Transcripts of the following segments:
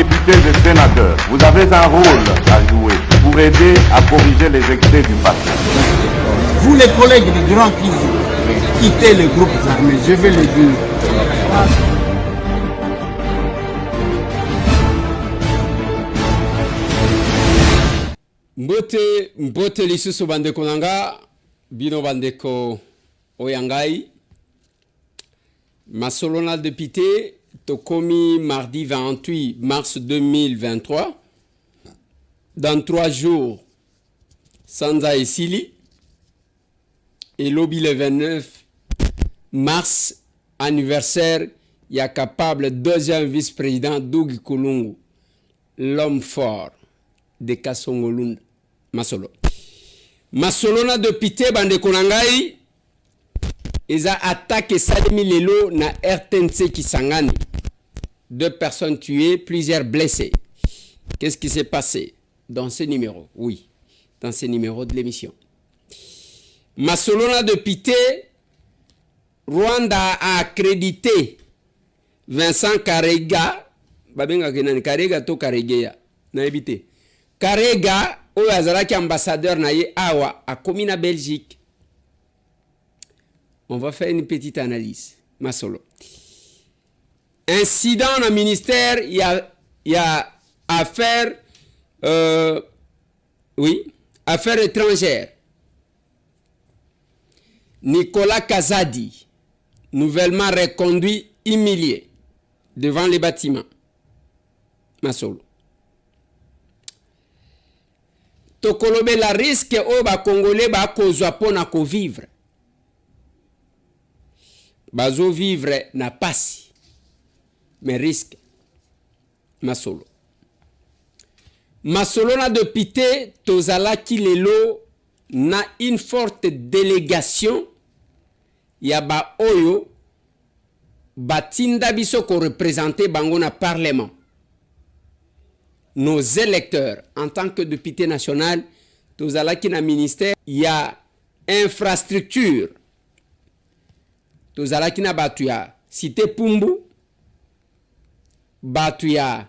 députés et sénateurs, vous avez un rôle à jouer pour aider à corriger les excès du passé. Vous les collègues du Grand qui quittez les groupes armés, je vais le dire. Mbote lisusu bandeko nanga bino bandeko oyangai Masolona député Tokomi mardi 28 mars 2023 dans 3 jours Sanza et Sili et Lobby le 29 mars anniversaire il y a capable deuxième vice-président Dougi Kulungu l'homme fort de Kasongolunda Masolo. Masolona de Pité bandeko nangai eza attaque salemi lelo na RTNC Kisangani. 2 personnes tuées, plusieurs blessés. Qu'est-ce qui s'est passé dans ce numéro? Oui, dans ce numéro de l'émission. Masolona de Pité, Rwanda a accrédité Vincent Karega, babenga kenani Karega to Karegeya na ebité. Karega oyo azalaki ambassadeur na ye awa a Komina Belgique. On va faire une petite analyse. Masolo. Incident dans le ministère, il y a affaires, affaires étrangères. Nicolas Kazadi, nouvellement reconduit, humilié devant les bâtiments. Masolo. Tokolobe la risque au ba Congolais ba kozwa pona ko vivre. Bazo vivre na pasi. Mais risque. Masolo. Masolo na de Pité tozala ki lelo na une forte délégation ya ba oyo batinda biso ko représenter bango na parlement. Nos électeurs en tant que député national tozala ki na ministère ya infrastructure tozala ki na batu ya cité Pumbu batu ya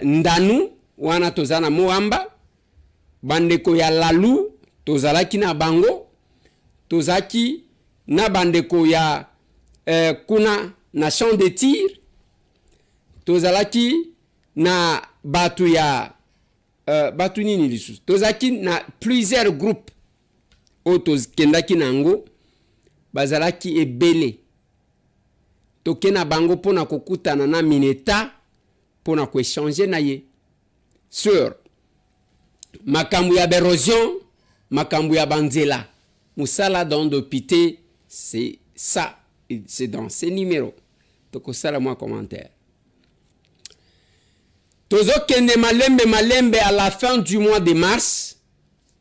Ndanu wana tozana Moamba bandeko ya Lalu tozala ki na bango tozaki na bandeko ya kuna na champ de tir tozala ki na batu ya batu nini lisusu tozaki na plusieurs groupes otos kendaki nango bazalaki ebele tokena bango pona kokutana na mineta pona ko échanger na ye sur makambu ya érosion makambu ya banzela musala don de Pité c'est ça c'est dans ces numéros toko sala moi commentaire. Tozo kende malembe à la fin du mois de mars.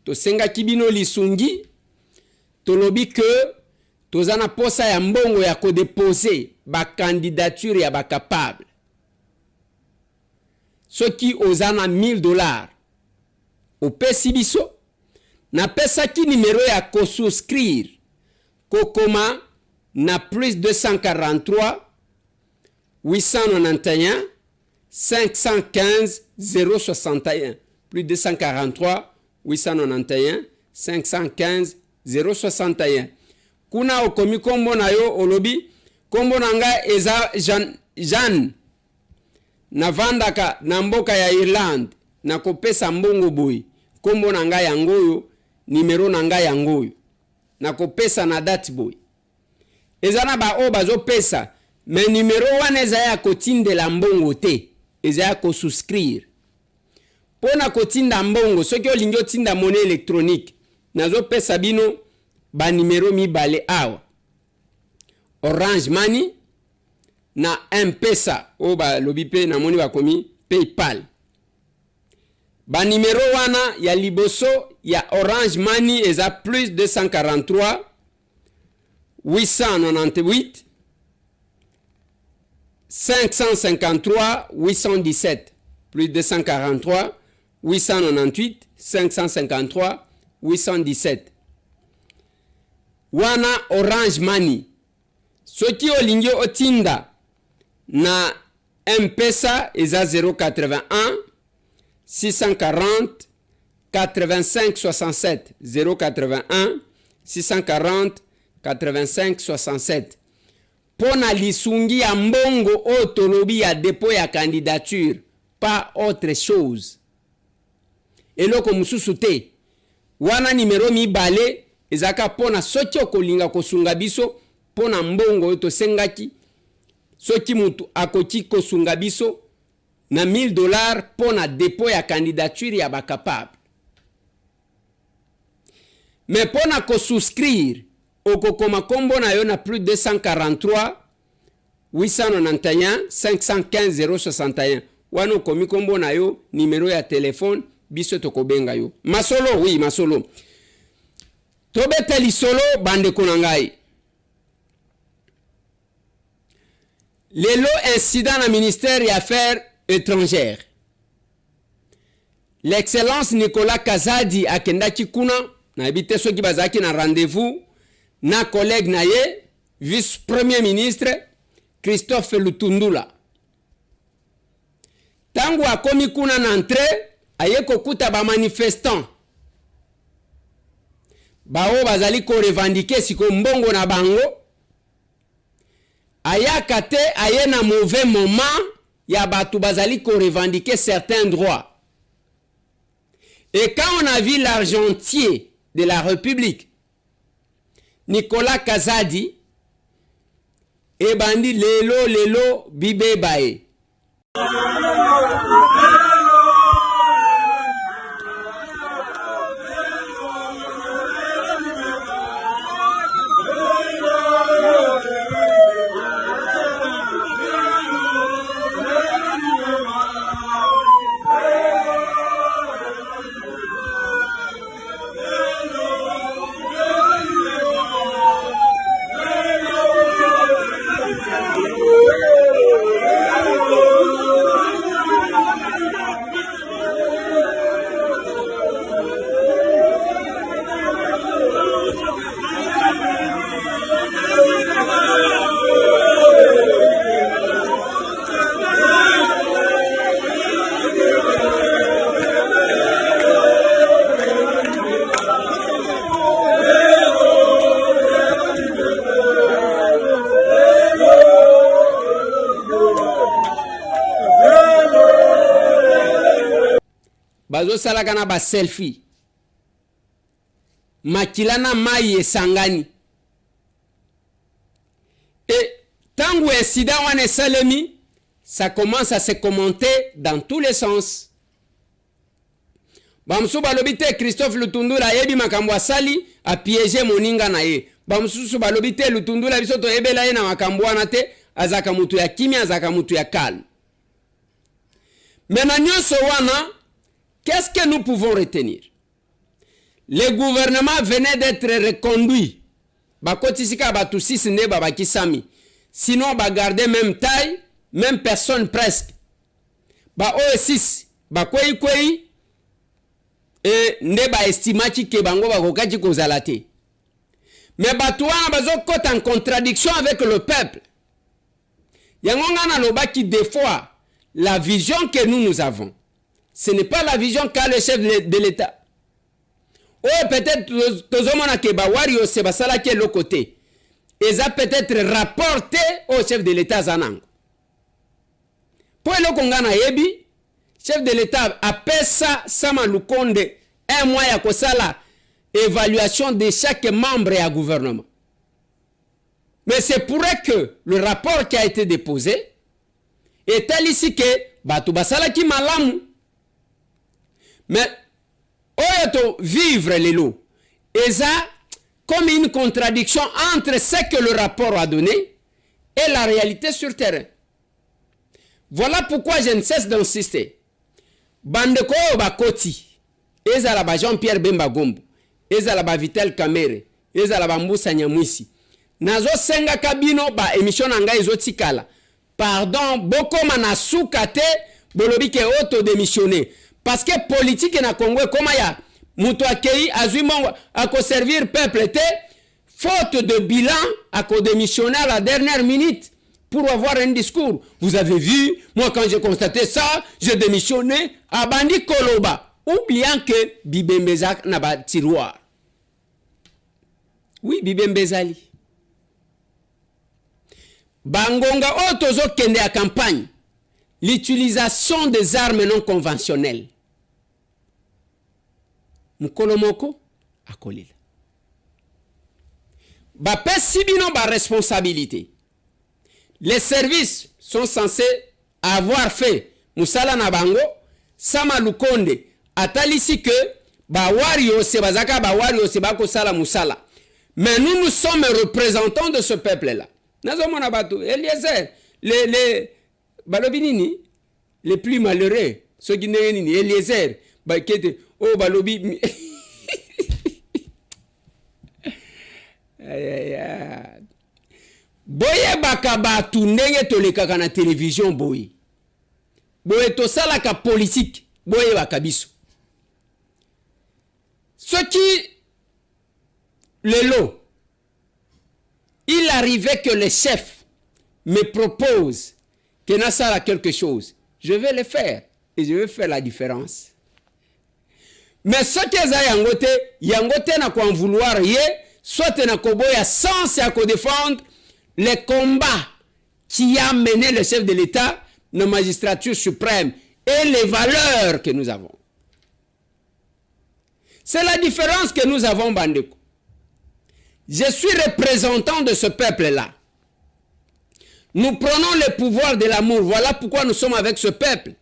Tosenga kibino lisungi. Tolobi que tozana posa ya mbongo ya ko déposer ba candidature ya ba capable. Ce qui ozana $1000 au pesi biso na pesa ki numéro ya ko souscrire kokoma na plus 243 891 515 061 plus 243 891 515 061 kuna okomi kombo na yo olobi kombo nanga eza Jean na vandaka na mboka ya Irlande na kopesa mbongo boy kombo nanga yangoyo numero nanga yangoyo na kopesa na date boy ezana ba o bazo pesa mais numero wana eza ya kotindela mbongo te eza ya ko souscrire pona kotinda mbongo soki olingi otinda monnaie électronique nazo pesa bino ba numero mibale awa Orange Money na M-Pesa o ba lobipe na moni bakomi PayPal ba numero wana ya liboso ya Orange Money eza plus 243 898 553 817 plus 243 898 553 817 wana Orange Money soki olingi otinda na M-Pesa eza 081 640 85 67 081 640 85 67. Pona lisungi ya mbongo o tolobi ya dépôt ya candidature, pas autre chose. Eloko mususu te. Wana numero mibale ezaka pona soki okolinga kosunga biso pona mbongo to sengaki. Soki mutu akoki kosunga biso na $1000 pona dépôt ya candidature ya bakapable. Mais pona ko souscrire okokoma kombo na yo na plus 243 891 515 061. Wana okomi kombo na yo numero ya telefone biso tokobenga yo. Masolo, oui, masolo. Tobete lisolo bande konangai. Lelo incident na ministère des Affaires étrangères. L'excellence Nicolas Kazadi akendaki kuna na habite soki bazaki na rendez-vous na collègue na ye vice-premier ministre Christophe Lutundula. Tangu akomi kuna na entrée aye kokuta ba manifestant bao bazali ko revendiquer siko mbongo na bango. Ayaka te aye na mauvais moment ya batu bazali ko revendiquer certains droits. Et quand on a vu l'argentier de la République, Nicolas Kazadi, et bandi lelo bibe bae. Bazo salaka na ba selfie. Makilana mai esangani. Et tangu incident wane salemi, ça commence à se commenter dans tous les sens. Bamsu balobite Christophe Lutundula yebi makambo asali a piéger moninga na ye. Bamsu balobite Lutundula biso to yebela ye na makambo wana te azaka mutu ya kimia azaka mutu ya calme. Maintenant nyonso wana, qu'est-ce que nous pouvons retenir? Le gouvernement venait d'être reconduit. Bakotisika batusi sinde babakisami. Sinon ba garder même taille, même personne presque. Ba OS6 bakwei et ne ba estimati ke bango bakokati kozala te. Mais batu wana bazokota en contradiction avec le peuple. Yango ngana lobaki des fois la vision que nous avons. Ce n'est pas la vision qu'a le chef de l'État. Ou peut-être tozomona ke ba wario se basala ke le côté. Et ça peut-être rapporté au chef de l'État zanango. Pour le kongana yebi, chef de l'État appelle ça sama lukonde un mois ya kosala évaluation de chaque membre et gouvernement. Mais c'est pour que le rapport qui a été déposé est tel ici que batu basala ki malamu. Mais oyoto vivre les lots. Et ça comme une contradiction entre ce que le rapport a donné et la réalité sur terrain. Voilà pourquoi je ne cesse d'insister. Bandeko bakoti, ezala ba Jean-Pierre Bemba Gombo, ezala ba Vital Kamerhe, ezala ba Mbusa Nyamwisi. Nazo senga kabino ba émission nanga ezotikala. Pardon, bokoma na sukate bolobi ke auto démissionner. Parce que politique na Congo koma ya muto akei azui mongo ako servir peuple te faute de bilan ako démissionner à la dernière minute. pour avoir un discours. Vous avez vu, moi quand j'ai constaté ça, j'ai démissionné à Bandi Koloba, oubliant que Bibembezak n'a pas de tiroir. Oui, Bibembezali. Bangonga otozo kende à campagne, l'utilisation des armes non conventionnelles. Mukolomoko akolila. Ba pesibino ba responsabilité. Les services sont censés avoir fait musala na bango sama lukonde atalisi que ba wario se bazaka ba wario se bako sala musala. Mais nous sommes représentants de ce peuple là. Nazomona batu Eliezer les balobinini les plus malheureux ceux qui n'ont ni Eliezer ba kete oh balobi boye bakaba tu ndenge tolekaka na télévision boye to sala ka politique boye bakabiso ce qui le lot il arrivait que le chef me propose que na sala quelque chose, je vais le faire et je vais faire la différence. Mais ce que yangote na kwa vouloir ye soit na koboya sans à défendre les combats qui a mené le chef de l'État, la magistrature suprême et les valeurs que nous avons. C'est la différence que nous avons, Bandeko. Je suis représentant de ce peuple-là. Nous prenons le pouvoir de l'amour. Voilà pourquoi nous sommes avec ce peuple.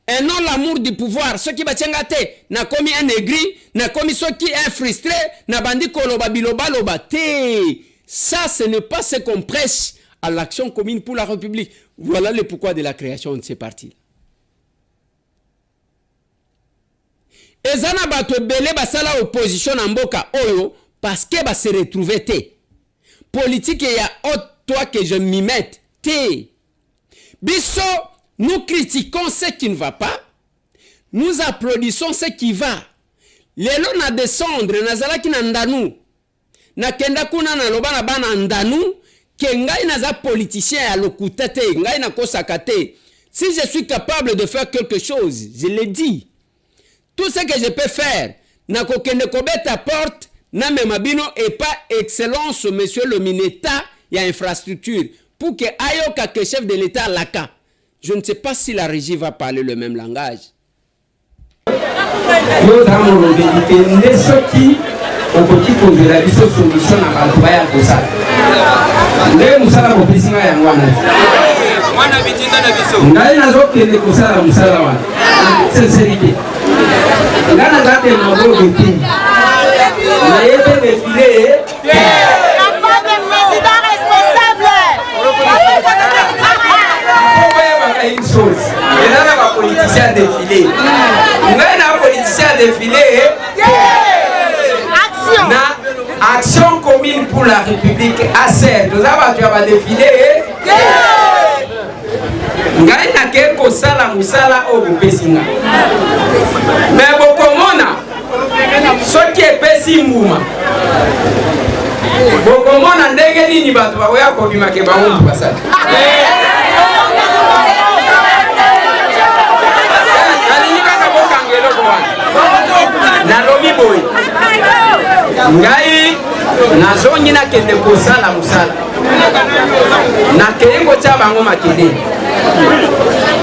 Et non l'amour du pouvoir. Ceux qui batengate, n'a commis un aigri, n'a commis ceux qui est frustré, n'a bandi koloba biloba loba te. Ça, ce n'est pas ce qu'on prêche à l'action commune pour la République. Voilà le pourquoi de la création de ces partis-là. Ezana bato belé basala opposition en mboka oyo parce que ba se retrouver te. Politique ya autre toi que je m'y mette te. Biso, nous critiquons ce qui ne va pas. Nous applaudissons ce qui va. Lelo na descendre na zalaki na ndanu. Na kenda kuna na loba na bana ndanu ke ngai na za politicien ya lokuta te, ngai na kosaka te. Si je suis capable de faire quelque chose, je l'ai dit. Tout ce que je peux faire, na kokende kobeta porte, na memabino et pas excellence, monsieur le Mineta, il y a infrastructure. Pour que ayoka que chef de l'État laka. Je ne sais pas si la régie va parler le même langage. Nous avons des ceux qui ont posé la solution à Batouaya Kosa. Nous sommes au président Yangwana. Nous avons Kosa Musala. Sincérité. Nous avons défilé. La femme du président responsable. Une chose, et là, on a un politicien défilé. On a un politicien défilé. Action. Action commune pour la République. ACR. Nous avons défilé. Ngai na ke ko sala musala o bupesinga. Mais bokomona soki epesi mbuma. Bokomona ndenge nini bato bakoya kobima ke bango basala. Nalobi boy. Ngai nazongi na kende kosala musala. Na kengo cha bango makede.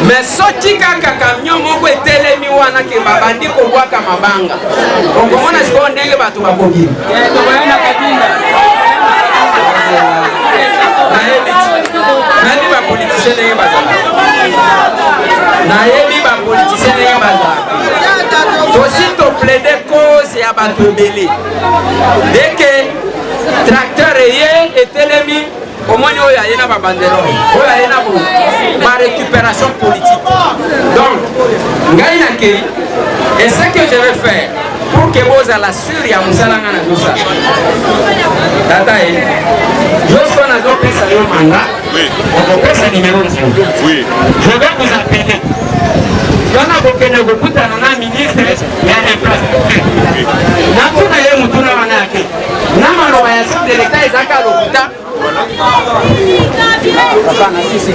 Mais soti kaka camion moko etelemi wana ke babandi ko bwaka mabanga. Okomona siko ndenge bato bakoki. Nani ba politicien ndenge bazala. Na yebi ba politicien ndenge bazala. Aussi to plaider cause ya bato belé. Dès que tracteur est telemi au moins il y a une banderole, il y a une récupération politique. Donc, et ce que je vais faire pour que vous allez assurer à Moussalanga na Doussa. Tata, lorsqu'on a fait un mandat, on peut faire un numéro de séjour. Oui. Je vais vous appeler. Il y a un ministre, il y a un infrastructure. De l'État, ils ont Papa, na sisi.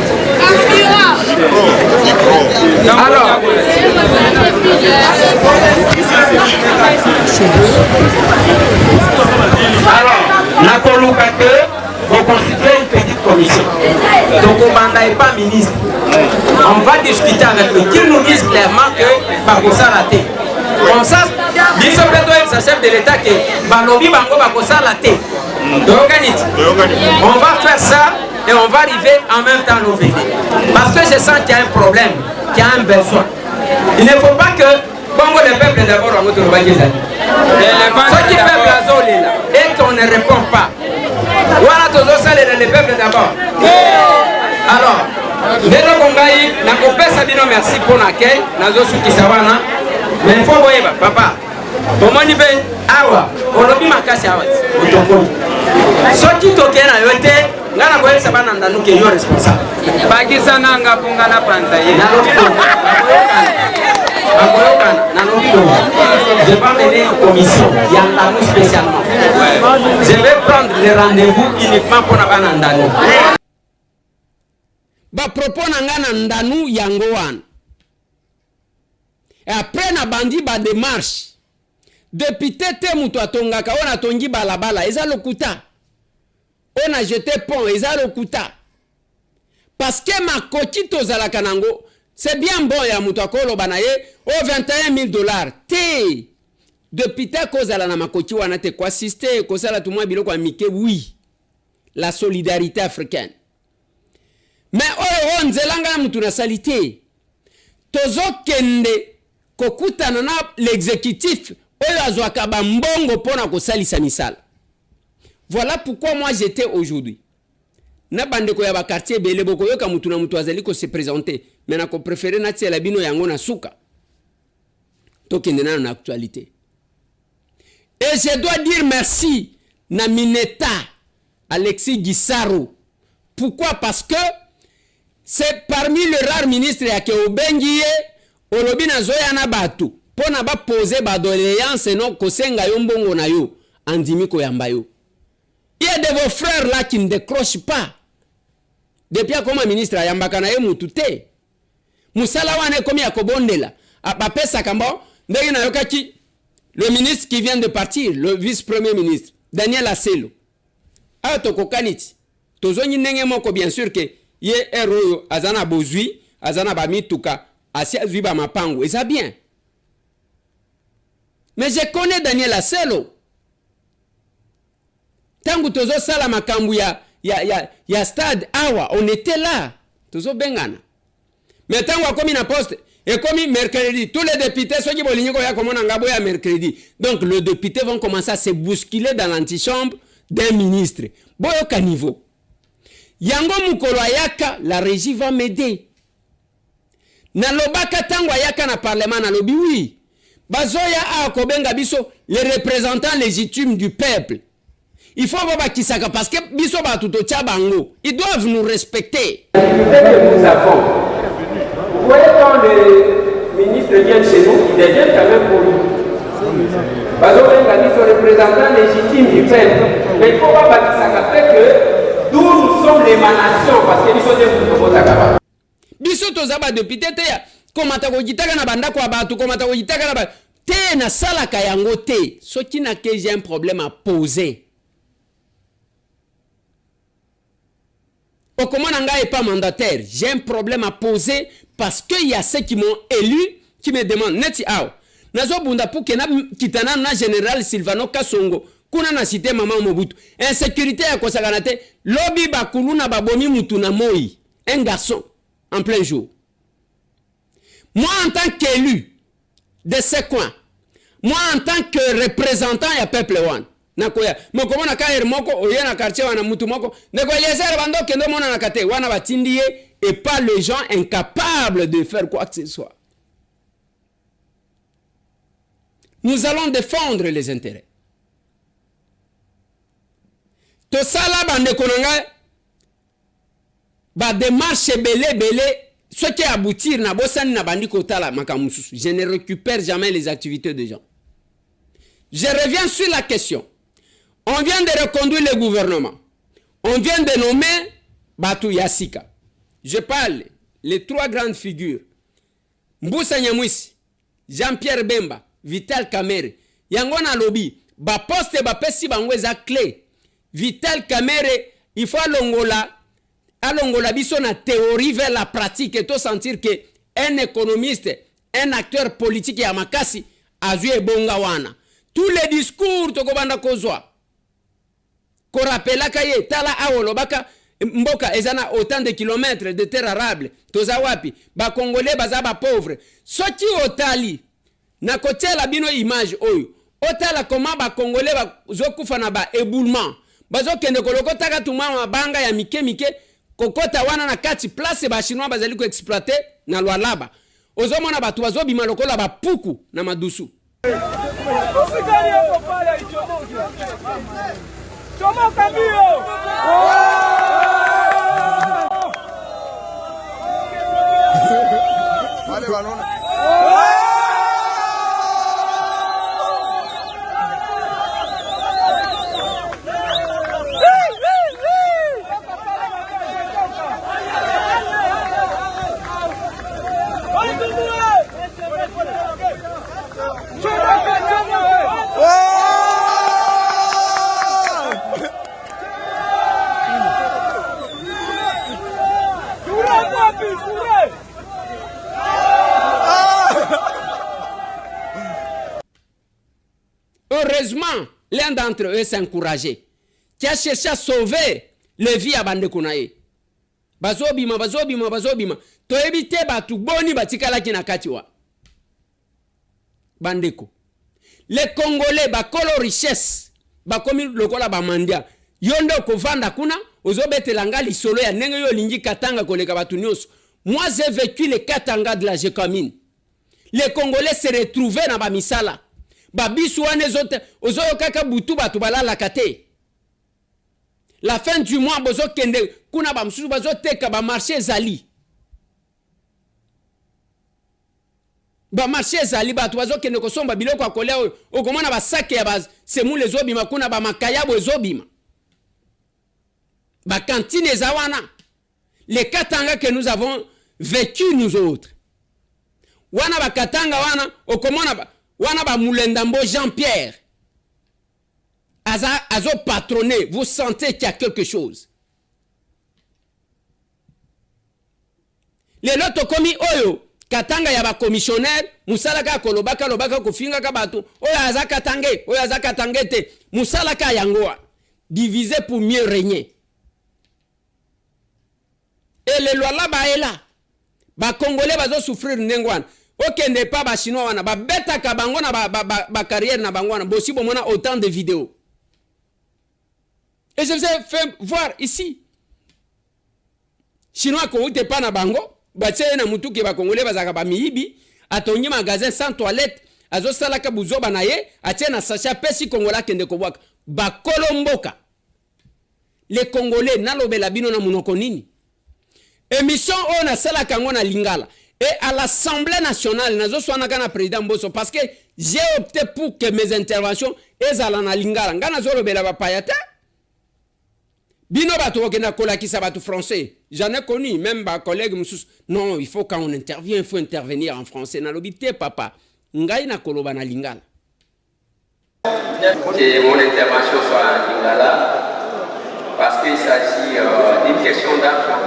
Alors, nakoluka que vous constituez une petite commission. Donc, on ne pas ministre. On va discuter avec eux. Qu'ils nous disent clairement que Bakosa raté. Comme ça, Biso Preto est le chef de l'État qui Balobi Bango Bakosa raté. On va faire ça et on va arriver en même temps au VD. Parce que je sens qu'il y a un problème, qu'il y a un besoin. Il ne faut pas que Bongo le peuple d'abord à notre Bagizani. Ceux qui peuvent la zone là et qu'on ne répond pas. Voilà tous le peuple d'abord. Alors, Deno Kongai, Nakopesa Bino merci pour l'accueil, Nazo Sukisawana. Mais il faut voir, papa. Comment il fait? Awa, Olobi Makasi Awa, Otokoni. Ceux qui toquent à yote, Nana Koel Sabananda nous qui est responsable. Bakisana Ngapungana Pantaye. Je vais mener une commission, il y en a nous spécialement. Je vais prendre les rendez-vous uniquement pour Nabanandano. Ba propos nangana ndanu yangoan. Et après na bandi ba démarche. Depuis tete mutu atongaka on a tongi balabala eza lokuta. On a jeté pont eza lokuta. Parce que ma kokito zala kanango c'est bien bon ya mutu akolo banaye au 21 000 $. Te depuis ta cause la na makoti wana te kwa assisté ko sala tout moi biloko amike oui. La solidarité africaine. Mais on zelanga mutu na salité. Tozo kende kokutana na l'exécutif oyo azwaka ba mbongo pona ko salisa misala. Voilà pourquoi moi j'étais aujourd'hui. Na bandeko ya ba quartier belé boko yoka mutu na mutu azali ko se présenter. Mais na ko préférer na tiela bino yango na suka. To kende na actualité. Et je dois dire merci na Mineta Alexis Gisaro. Pourquoi? Parce que c'est parmi les rares ministres qui ont bengié olobi na zoya na batu pona ba poser ba doléance non kosenga yo mbongo na yo andimi ko yamba yo. Il y a de vos frères là qui ne décrochent pas. Depuis comme ministre yamba kana ye mutute. Musala wane komi akobondela. Apapesa kambo ndenge na yokaki le ministre qui vient de partir, le vice-premier ministre Daniel Asselo. A to kokaniti. Tozoni ndenge moko bien sûr que ye héros azana bozui azana ba mituka asia zui ba mapango et ça bien. Mais je connais Daniel Asselo. Tangu tozo sala makambu ya stade awa on était là. Tozo bengana. Mais tangu akomi na poste et comme mercredi tous les députés soki bolingi ko ya komona ngabo ya mercredi. Donc les députés vont commencer à se bousculer dans l'antichambre d'un ministre. Boyo ka niveau. Yango mukolo ayaka, la régie va m'aider. Na lobaka tango ayaka na parlement na lobi oui. Bazoya a kobenga biso les représentants légitimes du peuple. Il faut baba kisaka parce que biso ba tuto tchabango. Ils doivent nous respecter. Que nous avons. Vous voyez quand les ministres viennent chez nous, ils deviennent quand même polis. Bazoya biso représentants légitimes du peuple. Mais il faut baba kisaka que d'où nous sommes l'émanation parce que nous sommes des Moutobotaka. Biso tozaba député te ya komata ko gitaka na banda kwa batu komata ko gitaka na ba te na sala kayango te soki na que j'ai un problème à poser. Au comment nanga est pas mandataire, j'ai un problème à poser parce que il y a ceux qui m'ont élu qui me demandent neti aw. Nazo bunda pour que na kitana na général Silvano Kasongo. Kuna na cité maman Mobutu. Insécurité ya kosakanate lobi bakuluna babomi mutu na moi. Un garçon en plein jour. Moi en tant qu'élu de ce coin, moi en tant que représentant ya peuple one. Nakoya. Mais comment na kaer moko oye na quartier wana mutu moko. Neko yeser bando kendo mona na kate wana batindie et pas les gens incapables de faire quoi que ce soit. Nous allons défendre les intérêts. To sala bande konanga ba démarche belé ce qui aboutir na bosani na bandi kotala makamususu. Je ne récupère jamais les activités des gens. Je reviens sur la question. On vient de reconduire le gouvernement. On vient de nommer Batu Yassika. Je parle les 3 grandes figures. Mboussa Nyamwisi, Jean-Pierre Bemba, Vital Kamerhe. Yangona lobby, ba poste ba pesi bangweza clé. Vital Kamerhe, il faut alongola biso na théorie vers la pratique et tout sentir que un économiste, un acteur politique ya makasi azue bonga wana. Tous les discours toko banda kozwa. Ko rappela kaye tala awolo baka mboka ezana autant de kilomètres de terre arable toza wapi ba congolais baza ba pauvre soki otali na kotela bino image oyo otala comment ba congolais ba zokufa na ba éboulement bazo kende kolokota ka tuma banga ya mike kokota wana na kati place ba chinois bazali ko exploiter na Lualaba ozomona batu bazobima lokola ba puku na madusu. Heureusement, l'un d'entre eux s'est encouragé, qui a cherché à sauver les vies à Bandekunaye. Bazobima. To ebite batu boni batikala kina katiwa. Bandeko. Les Congolais bakolo richesse, bakomi lokola ba mandia. Yondo kovanda kuna, ozobete langa lisolo ya nenge yo lingi katanga koleka batu nyonso. Moi j'ai vécu les katanga de la Jekamine. Les Congolais se retrouvaient na ba misala. Babisu wane zote ozoyo kaka butu batu balala kate. La fin du mois bozo kende kuna ba msusu bazo teka ba marché zali. Ba marché zali batu bazo kende kosomba biloko akolea okomona ba sake ya base semu les obima kuna ba makayabo ezobima. Ba cantine zawana. Les katanga que nous avons vécu nous autres. Wana ba katanga wana okomona ba wana ba Moulendambo Jean-Pierre azo patronné, vous sentez qu'il y a quelque chose. Les loto komi oyo katanga ya ba commissionnaire musala ka kolobaka lobaka kofinga ka batu oyo aza katangete musala ka yangoa diviser pour mieux régner. Et les lois là ba ela ba congolais bazo souffrir ndengwana. Ok, n'est pas ba chinois wana ba beta ka bango na ba carrière na bango wana bosi bomona autant de vidéos. Et je vous ai fait voir ici. Chinois ko ute pa na bango, ba tse na mutu ke ba congolais bazaka ba miyibi, atongi magasin sans toilette, azo sala ka buzoba na ye, atie na sacha pesi kongola kende ko bwaka. Ba kolomboka. Les Congolais na lobela bino na munoko nini? Émission on a sala kango na lingala. Et à l'Assemblée nationale, nazo swana kana président Mboso parce que j'ai opté pour que mes interventions ezala na lingala. Ngana zo lobela ba payata. Bino bato okena kola ki sabatu français. J'en ai connu même ba collègue musus. Non, il faut quand on intervient, il faut intervenir en français. Na lobité papa. Ngai na koloba na lingala. Que mon intervention soit en lingala parce qu'il s'agit d'une question d'argent.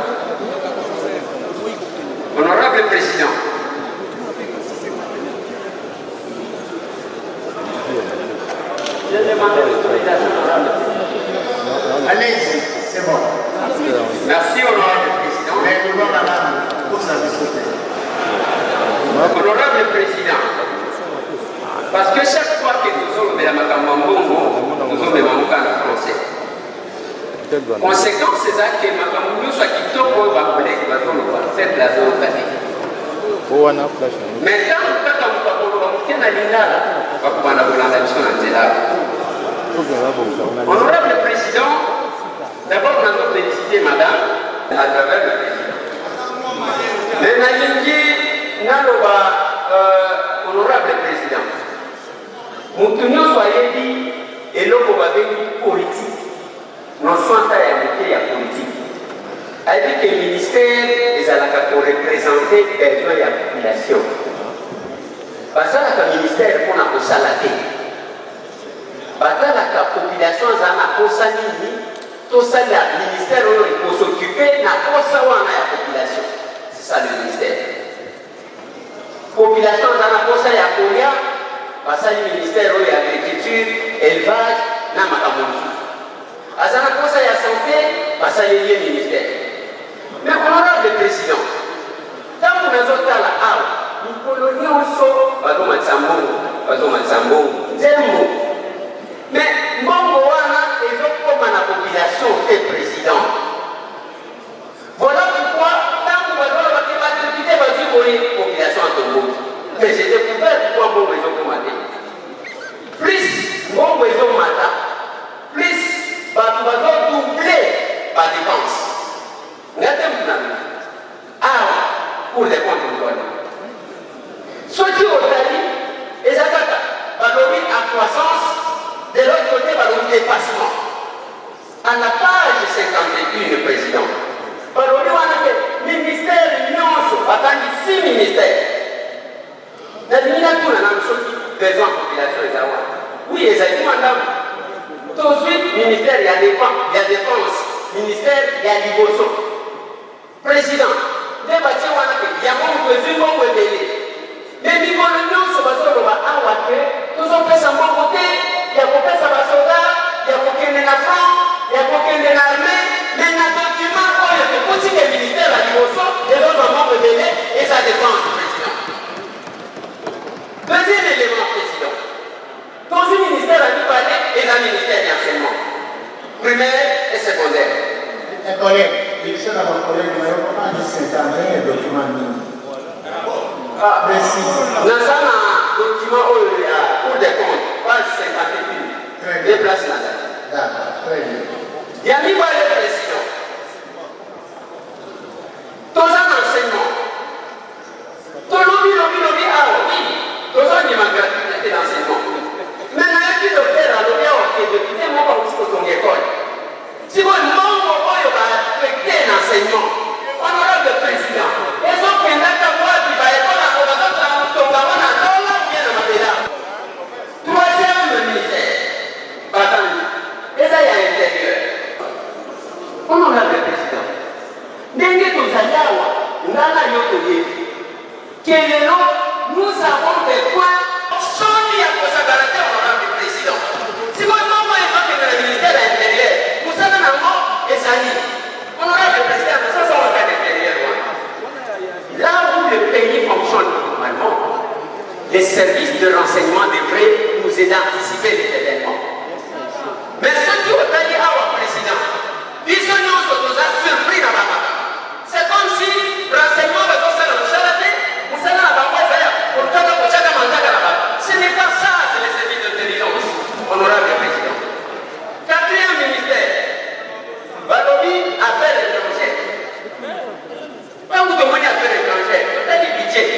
Honorable Président, je demande l'autorisation, honorable Président. Allez-y, c'est bon. Merci, honorable Président. Honorable Président, parce que chaque fois que nous sommes dans Makamambongo, nous sommes dans le français. Conséquence, c'est ça que Makamambongo soit qui tombe au collègue, cette la zone. Maintenant, quand on a l'ingala, on va Honorable Président, d'abord, nous allons féliciter Madame à travers le Président. Mais Honorable Président, nous soyez dit et l'homme va venir politique. Nous sommes à la politique. avec le ministère des alaka pour représenter les besoins de la population. Parce que le ministère pour la salaté. Parce que la population a la cosa nini, tout ça le ministère pour s'occuper de la cosa ou la population. C'est ça le ministère. Population a la cosa ya Korea, parce que le ministère de l'agriculture, élevage, na makamosu. Azana cosa ya santé, parce que le ministère. Mais honorable président, tant que nous avons la haut, nous colonions so, bazo matsambo, zembo. Mais mbongo wana ezokoma na population et président. Voilà pourquoi tant que bazo la député bazo koyi population en Tombo. Mais j'ai découvert pourquoi mbongo ezokoma te. Plus mbongo ezomata, plus bazo doubler ba dépense. Pour les comptes de l'État. Ce qui est au Tali, les attaques, valorisent la croissance, de l'autre côté, valorisent le dépassement. À la page 51, président, valorisent le ministère, l'union, attendez 6 ministères. La ministère, on a une chose qui besoin de la population des Awa. Oui, les amis, madame. Tout de suite, ministère, il y a défense. Ministère, il y a Liboso. Président, les bâtiments, il y a mon besoin de délai. Mais les coloniaux sont basés sur la Awake, nous avons fait ça bon côté, il y a combien de soldats, il y a combien de francs, il y a combien de l'armée, mais dans le document, il y a des petits militaires à Liboso, les autres ont de délai et ça dépend du président. Deuxième élément, président. Dans un ministère à Nipalais et dans un ministère d'enseignement, primaire et secondaire. Un collègue, il sait dans mon collègue, mais comment il s'est envoyé un document mini. Précis. Nous avons un document pour des comptes, page 51. Des places là-dedans. D'accord, très bien. Il y a mis par le président. Tous un enseignement. Tout lobby, oui. Tous un niveau gratuité d'enseignement. Mais il y a plus de faire à l'objet de député, moi, pas aussi pour ton école. Si vous n'avez pas respecté l'enseignement, honorable président, et ce qui est d'accord, il va être là, on va troisième ministère, et ça y a l'intérieur. Honorable président, Dengue Tozayawa, Nana Yotoye, nous avons des points sans lui à cause de la garantie, honorable président. Si vous n'avez pas évoqué le ministère de l'Intérieur, vous savez maintenant, et ça y est, honorable président, ça c'est un cas d'intérieur. Là où le pays fonctionne normalement, les services de renseignement devraient nous aider à anticiper les événements. Mais ce qui est dit à votre président, ils nous a surpris dans la main. C'est comme si le renseignement de tout ça, ce n'est pas ça, c'est les services d'intelligence, honorable président. Quatrième ministère, Valobi, affaires étrangères. Quand vous demandez affaires étrangères, vous avez du budget,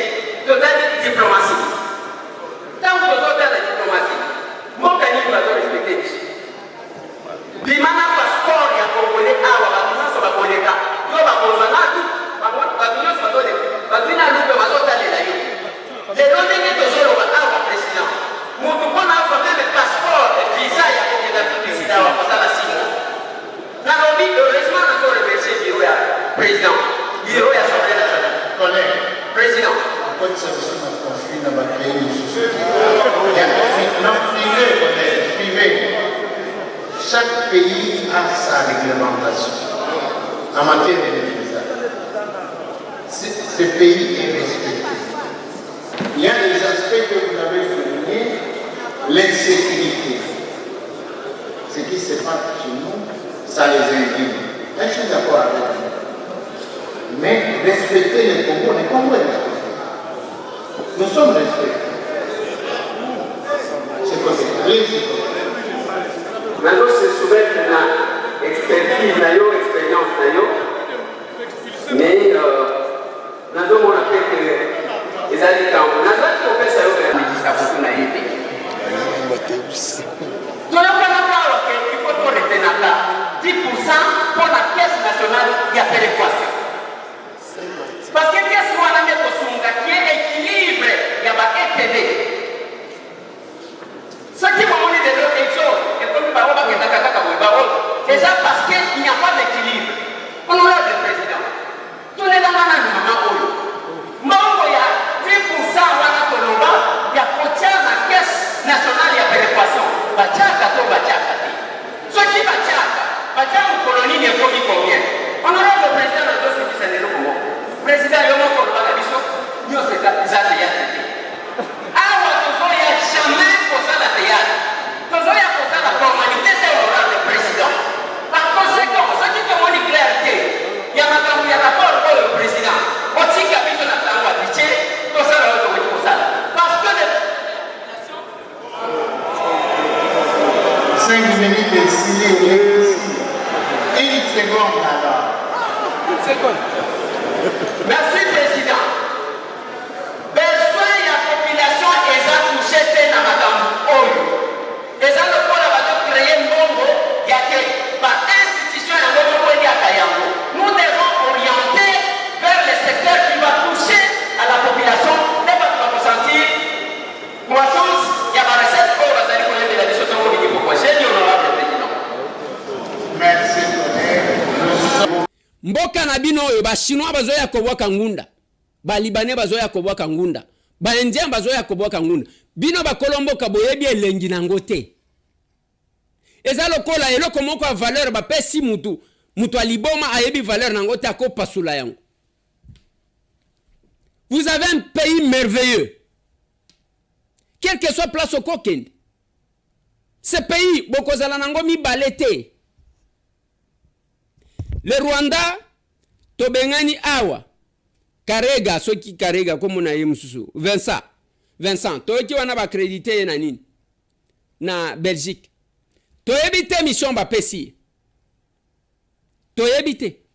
vous avez de diplomatie. Quand vous avez de la diplomatie, mon canif va se respecter. Bimana passeport, il y a Congolais, il y a Congolais, les données que je vois à président, nous pouvons avoir le passeport et visa, il y a combien de publicité à la Simon. Nalobi, heureusement, nous avons remercié le président. Il y a changé la collègue. Président. Pourquoi ça m'a construit dans ma pays? Non, suivez. Chaque pays a sa réglementation en matière de l'utilisation. Ce pays est respecté. Il y a des aspects que vous avez soulignés, l'insécurité. Ce qui se passe chez nous, ça les indigne. Je suis d'accord avec vous. Mais respecter les Congos est respecté. Nous sommes respectés. C'est quoi c'est allez-y. Maintenant, c'est souvent une expertise, expérience, mais nous avons appris que les habitants, nous avons fait ça au ministère de l'État. Nous avons fait il faut qu'on ait 10% pour la caisse nationale. nationale ya péréquation. Parce que qu'est-ce qu'on a mis au Sunga qui est équilibre, il y a pas ETD. Ce qui m'a dit de l'autre chose, et comme le baron va gagner déjà parce qu'il n'y a pas d'équilibre. Honorable président, tout le monde a un maman. Maman, il y a 10% à Colomba, il y a la caisse nationale de péréquation. Bachaka to bachaka. Ce qui bachaka, bachaka colonie n'est pas mis combien. Honorable président de l'autre qui s'est déroulé. Président, il y a un Colomba qui dit nous c'est la théâtre. Alors, il n'y a jamais posé la théâtre. Il y a posé la formalité de l'honorable président. Par conséquent, ce qui commande clarté, il y a un rapport au président. Aussi, il y a besoin de la loi de Tché, tout ça, parce que les 5 minutes de silence. Une seconde alors. Merci, président. Besoin de la population est à toucher dans Madame Et ça, le pôle va créer un monde qui a été par institution et un monde qui a été. Nous devons orienter vers le secteur qui va toucher à la population. Et va nous sentir croissance. Il y a ma recette pour la salle de la discussion au niveau prochain. Honorable président. Merci. Mboka na bino oyo ba chinois bazoya kobwaka ngunda, ba libanais bazoya kobwaka ngunda, ba indien bazoya kobwaka ngunda, bino ba kolomboka boyebi elengi nango te. Eza lokola eloko moko ya valeur ba pesi mutu aliboma ayebi valeur nango te akopasula yango. Vous avez un pays merveilleux. Quelle que soit place au kokende. Ce pays bokozala nango mi balete. Le Rwanda, tobengani awa, Karega, soki Karega, comme on a eu mususu, Vincent, toki wana ba crédité na nini, na Belgique. Toyebite mission ba pesi. Toyebite.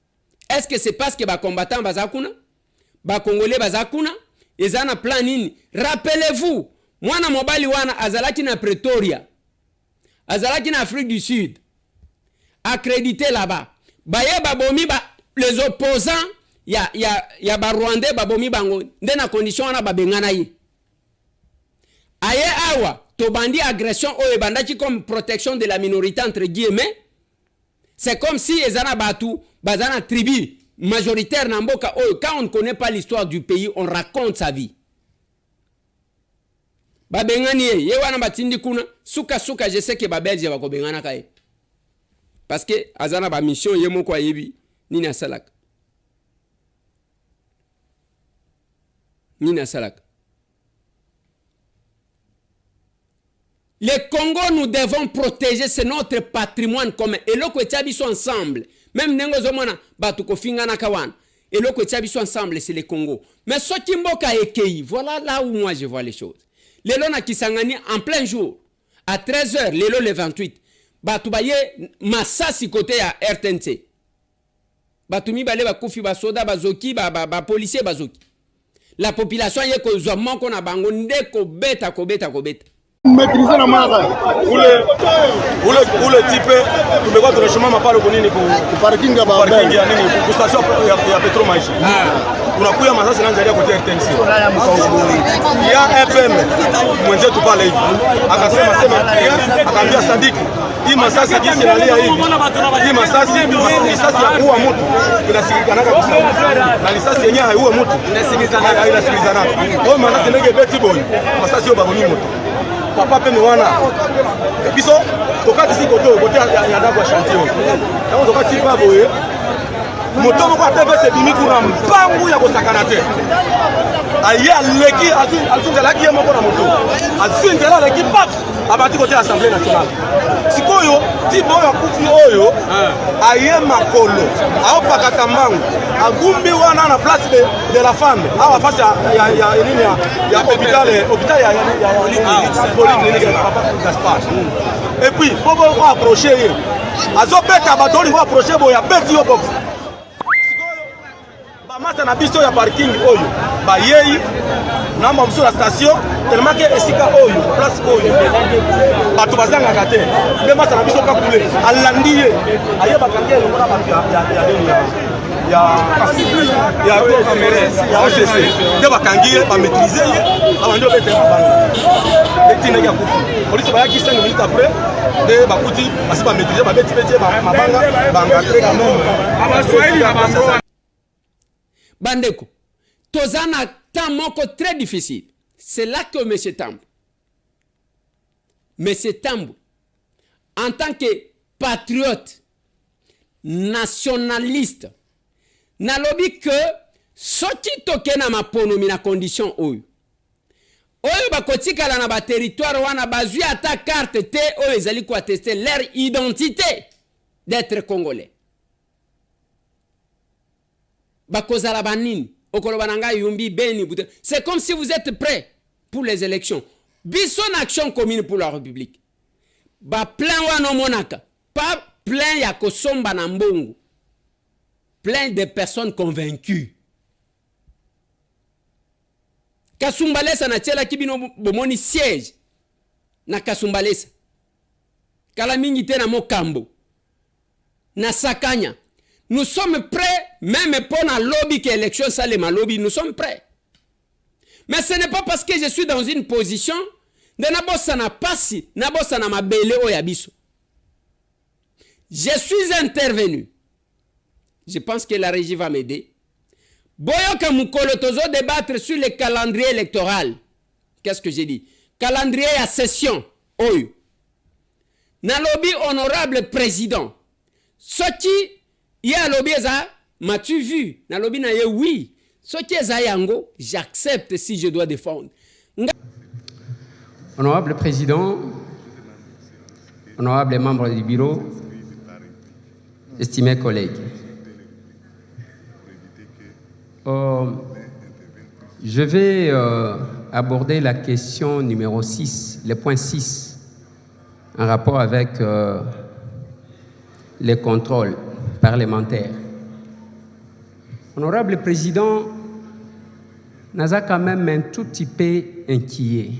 Est-ce que c'est parce que ba combattant bazakuna, ba congolais bazakuna, ezana plan nini? Rappelez-vous, mwana mobali wana azalaki na Pretoria, azalaki na Afrique du Sud, accrédité là-bas. Baye babomi ba les opposants ya ba Rwandais babomi bango ndena condition na babengana yi aye awa to bandi agression o bandaki comme protection de la minorité entre guillemets. C'est comme si ezana batu bazana tribu majoritaire na mboka o quand on ne connaît pas l'histoire du pays on raconte sa vie babengani ye wana batindi kuna suka je sais que ba Belge ba ko bengana kai. Parce que azana ba mission yemo kwa yebi nini asalaka. Nini asalaka. Le Congo, nous devons protéger, c'est notre patrimoine commun. Et l'oko etiabiso ensemble. Même nengo zomona batuko fingana kawan. Et l'oko etiabiso ensemble, c'est le Congo. Mais ce qui mboka ekei, voilà là où moi je vois les choses. Lelo na Kisangani en plein jour à 13h, lelo le 28. Batu baye masasi côté ya RTNC. Batu mi bale ba kufi ba soda bazoki ba policier bazoki. La population yé ko zomon ko na bango ndeko beta ko beta. Maîtriser la marque. Ule type tumekuwa tunashimama pale kwa nini kwa parking ya nini kwa station ya petrol maisha. Tunakuya masasi na njalia kwa RTNC. Ya FM mwenzetu pale hivi. Akasema akaambia Sadiki hii masasi jinsi inalia hivi. Hii masasi ya kuua mtu inasikikanaka kusema. Na risasi yenyewe haiue mtu. Inasikilizana. Kwa masasi nege beti boy. Masasi yo baboni mtu. Papa pe mwana. Biso tokati siko to côté ya ndako ya chantier. Na tokati pa boye. Moto moko atebese bimiku na mpangu ya kosakana te. Aye aleki atunzela ki moko na moto. Azinzela leki pat abati côté l'Assemblée nationale. Sikoyo tibo ya kufi oyo aye makolo. Ao pakata mbangu. Agumbi wana na place de la femme. Awa face ya hôpital ya polyclinique Papa Gaspard. Et puis bobo va approcher. Azo beta batoni va approcher boya beti yo box. kata na biso ya parking oyo bayei na mamso la station tellement que esika oyo place oyo bato bazangaka te nde masa na biso kakule alandi ye aye bakangi elongo na bato ya OCC nde bakangi ye bamaîtrise ye abandi obete mabanga etinaki akuti polisi bayaki 5 minutes après nde bakuti basi bamaîtrise babeti mabanga bangatre quand même. Bandeko, tozana temps moko très difficile. C'est là que M. Tambou, en tant que patriote, nationaliste, n'a lobby que soki toke na maponomi na condition oyo. Oyo bakotika la na ba territoire wana bazui ata carte te oyo ezali ko attester leur identité d'être congolais. Bakozala banini okolobananga yumbi beni bute. C'est comme si vous êtes prêts pour les élections. Bison action commune pour la République. Ba plein wana monaka, pas plein ya kosomba na mbongo. Plein de personnes convaincues. Kasumbalesa na tshela kibino bomoni siège na Kasumbalesa. Kala mingi te na Mokambo. Na Sakanya. Nous sommes prêts, même pour la lobby que l'élection ça les lobby, nous sommes prêts. Mais ce n'est pas parce que je suis dans une position de nabosa na pasi, nabosa na mabele oyabiso. Je suis intervenu. Je pense que la régie va m'aider. Boyoka Mukolo tozo débattre sur le calendrier électoral. Qu'est-ce que j'ai dit? Calendrier à session. Oyo. Na lobby honorable président. Soki ya lobby eza, m'as-tu vu? Na lobby na ye oui. Soki eza yango, j'accepte si je dois défendre. Honorable président, honorable membre du bureau, estimés collègues. Je vais aborder la question numéro 6, le point 6, en rapport avec les contrôles parlementaires. Honorable Président, nous sommes quand même un tout petit peu inquiets,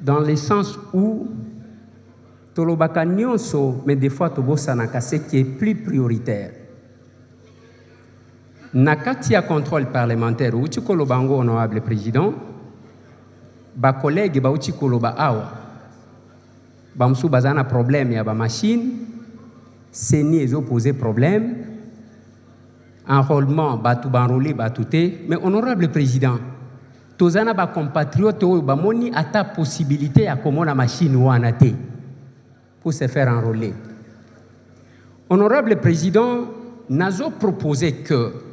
dans le sens où Tolobaka Nyonso, mais des fois Tobosanaka, ce qui est plus prioritaire. Nakatia contrôle parlementaire, Uchi Kolobango, honorable président, ba collègue ba Uchi Koloba awa, ba msou bazana problème ya ba machine, seni ezo posé problème, enrôlement ba tout banrolé ba touté, mais honorable président, tozana ba compatriote ba moni ata possibilité à comment la machine wana te pour se faire enrôler. Honorable président, nazo proposé que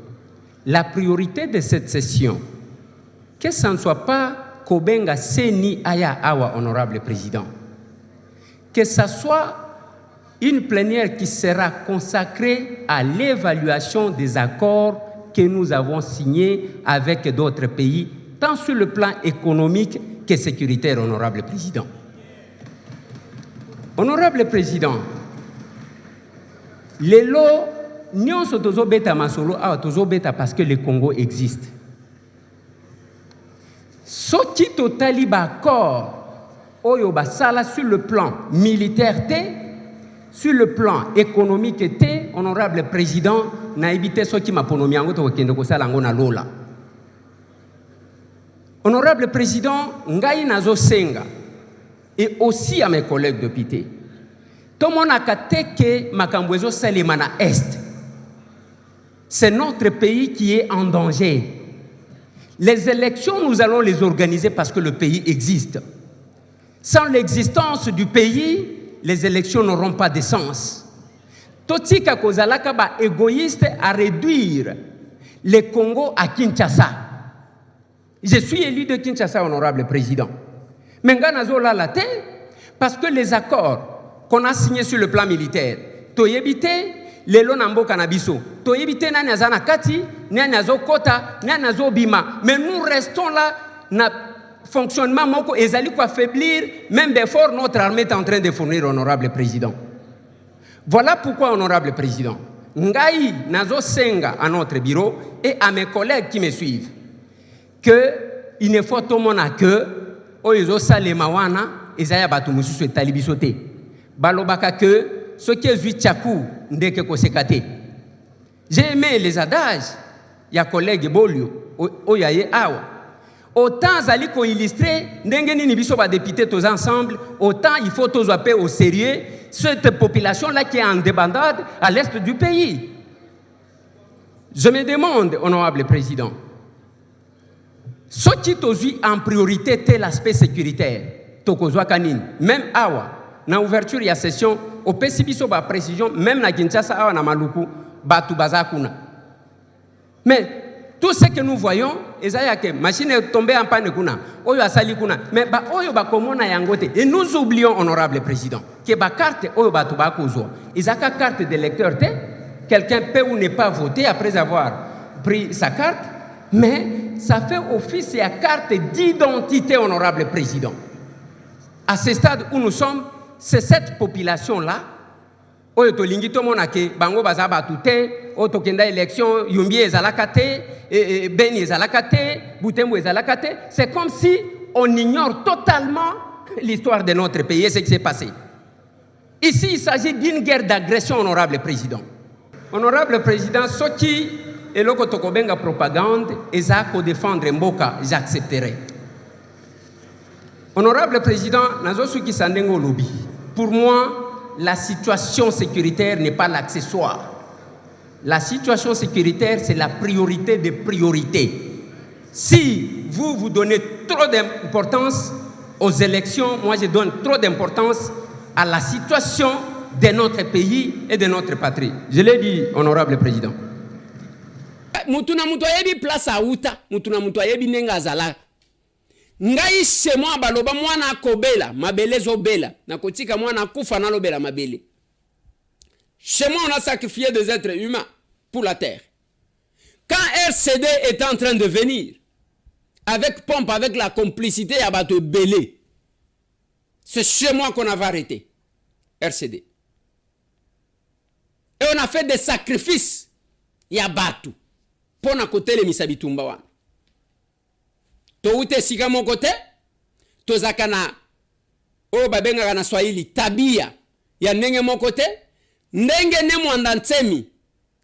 la priorité de cette session, que ce ne soit pas Kobenga Seni Aya Awa, honorable président, que ce soit une plénière qui sera consacrée à l'évaluation des accords que nous avons signés avec d'autres pays, tant sur le plan économique que sécuritaire, honorable président. Honorable président, les lots nous sommes bêta masolo bêta parce que le Congo existe. Soki totali accord oyo basala sur le plan militaire sur le plan économique honorable président na ebité soki maponomi yango to kende ko sala ngo na lola. Honorable président, ngai nazo senga et aussi à mes collègues députés. Tout le monde a que Makambwezo Salimana Est. C'est notre pays qui est en danger. Les élections, nous allons les organiser parce que le pays existe. Sans l'existence du pays, les élections n'auront pas de sens. Totika Kozalaka ba égoïste à réduire le Congo à Kinshasa. Je suis élu de Kinshasa, honorable président. Mais Nganazola la parce que les accords qu'on a signés sur le plan militaire, Toyebite, lelo nambo kanabiso to yebite nani azana kati nani azokota nani azobima, mais nous restons là na fonctionnement moko ezali ko affaiblir même d'effort notre armée est en train de fournir, honorable président. Voilà pourquoi, honorable président, ngai nazo senga à notre bureau et à mes collègues qui me suivent que il ne faut tout mon que oyo salema wana ezaya batu mususu etali biso te balobaka que ce qui est chaku ndeke kosekate. J'ai aimé les adages ya collègue Bolio oyaye awa autant zali ko illustrer ndenge nini biso ba député tous ensemble autant il faut tous appeler au sérieux cette population là qui est en débandade à l'est du pays. Je me demande, honorable président, ce qui t'osu en priorité tel l'aspect sécuritaire, tokozwa kanine, même awa, na ouverture ya session, au PCBiso ba précision, même na Kinshasa awa na Maluku, batu bazakuna. Mais tout ce que nous voyons, ezaya que machine est tombée en panne kuna, oyo asali kuna, mais ba oyo ba komona yangote. Et nous oublions, honorable président, que ba carte oyo batu ba kozo, ezaka carte d'électeur te, quelqu'un peut ou ne pas voter après avoir pris sa carte, mais ça fait office à carte d'identité, honorable président. À ce stade où nous sommes, c'est cette population-là, oyo tolingi to monake bango bazaba tuté, oto kenda élection yumbi ezalaka te, beni ezalaka te, butembo ezalaka te, c'est comme si on ignore totalement l'histoire de notre pays et ce qui s'est passé. Ici, il s'agit d'une guerre d'agression, honorable président. Honorable président, ce qui est le kotokobenga propagande, ezako défendre mboka, j'accepterai. Honorable président, nazosu ki sandengo lobby. Pour moi, la situation sécuritaire n'est pas l'accessoire. La situation sécuritaire, c'est la priorité des priorités. Si vous donnez trop d'importance aux élections, moi je donne trop d'importance à la situation de notre pays et de notre patrie. Je l'ai dit, honorable président. Mutuna mutu ayebi place a uta, mutuna mutu ayebi nenga azala. Ngai se mwa baloba mwana akobela, mabele zobela, na kotika mwana kufa na lobela mabele. Chez moi, on a sacrifié des êtres humains pour la terre. Quand RCD est en train de venir, avec pompe, avec la complicité à Bato Belé, c'est chez moi qu'on avait arrêté RCD. Et on a fait des sacrifices, ya Bato, pour na côté les misabitumba wana. To ute sika mon côté, to zakana, o babenga kana Swahili, tabia, ya nenge mon côté, ndenge ne mwanda nsemi,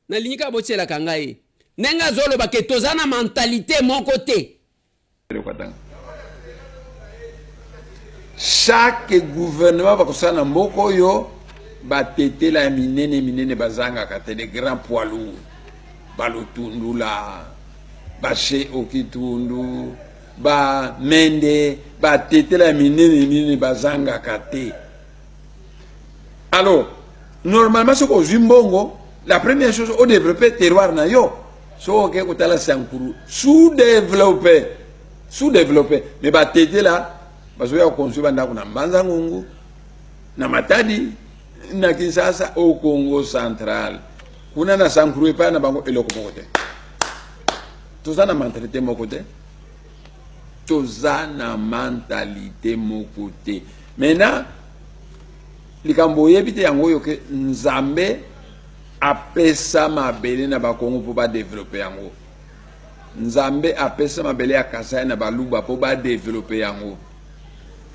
na linika boche la kangaye, nenga zolo bake tozana mentalité mon côté. Chaque gouvernement va kosana mboko yo ba tete la minene bazanga kate de grands poids lourds balotundu la ba che okitundu ba mende ba tete la minene bazanga kate. Alors normalement ce qu'on zimbongo la première chose au développer terroir na yo so ke kotala sankuru sous-développé mais ba tete la bazoya konsuba ndako na Mbanza Ngungu na Matadi na Kinshasa au Congo central kuna na sankuru epa na bango eloko mokote tozana mentalité mokote tozana mentalité mokote maintenant likambo yebite yango yo ke nzambe apesa mabele na bakongo po ba développer yango nzambe apesa mabele ya Kasai na baluba po ba développer yango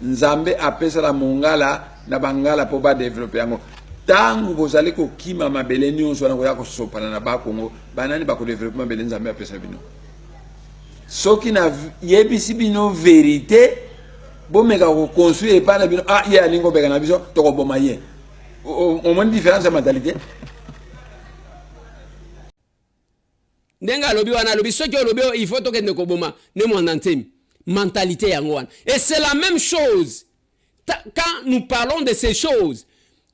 nzambe apesa la mongala na bangala po ba développer yango tangu bozali ko kima mabele nyonso na ko ya ko sopana na bakongo banani ba ko développer mabele nzambe apesa bino soki na yebisi bino vérité bomeka ko construire pa na bino ye alingo beka na biso to ko boma ye au moins différence de mentalité ndenga lobi wana lobi soki lobi il faut to kende ko boma ne mwanda ntemi mentalité yangoan. Et c'est la même chose. Quand nous parlons de ces choses,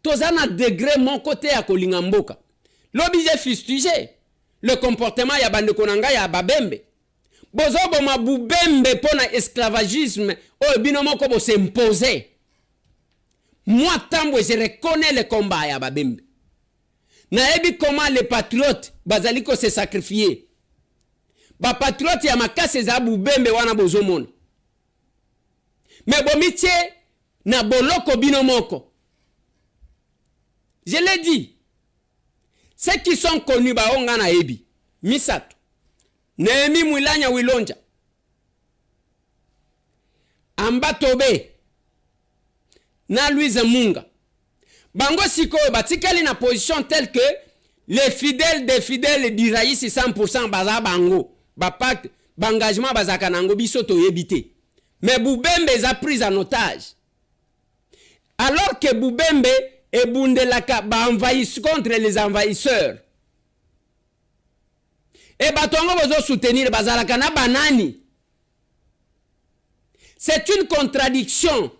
tous un degré mon côté à Kolingamboka. L'objet fustigé. Le comportement ya bande konanga ya babembe. Bozo boma bubembe pona esclavagisme o binomo ko bo s'imposer. Moi tambo je reconnais le combat ya babembe. Na ebi comment les patriotes bazaliko se sacrifier. Ba patriote ya makase za bubembe wana bozomona. Mais bomitie na boloko binomoko. Je l'ai dit. Ceux qui sont connus, baonga na ebi. Misato. Nehemi Mwilanya Wilonja. Amba Tobe. Na Louise Munga. Bango siko batikali na position telle que les fidèles des fidèles d'Israïs 100% baza bango. Pacte, engagement bazaka nango biso to yebite. Mais Boubembe a pris en otage. Alors que Boubembe et Bundelaka envahissent contre les envahisseurs. Et Batongo bozo soutenir bazalaka na banani. C'est une contradiction.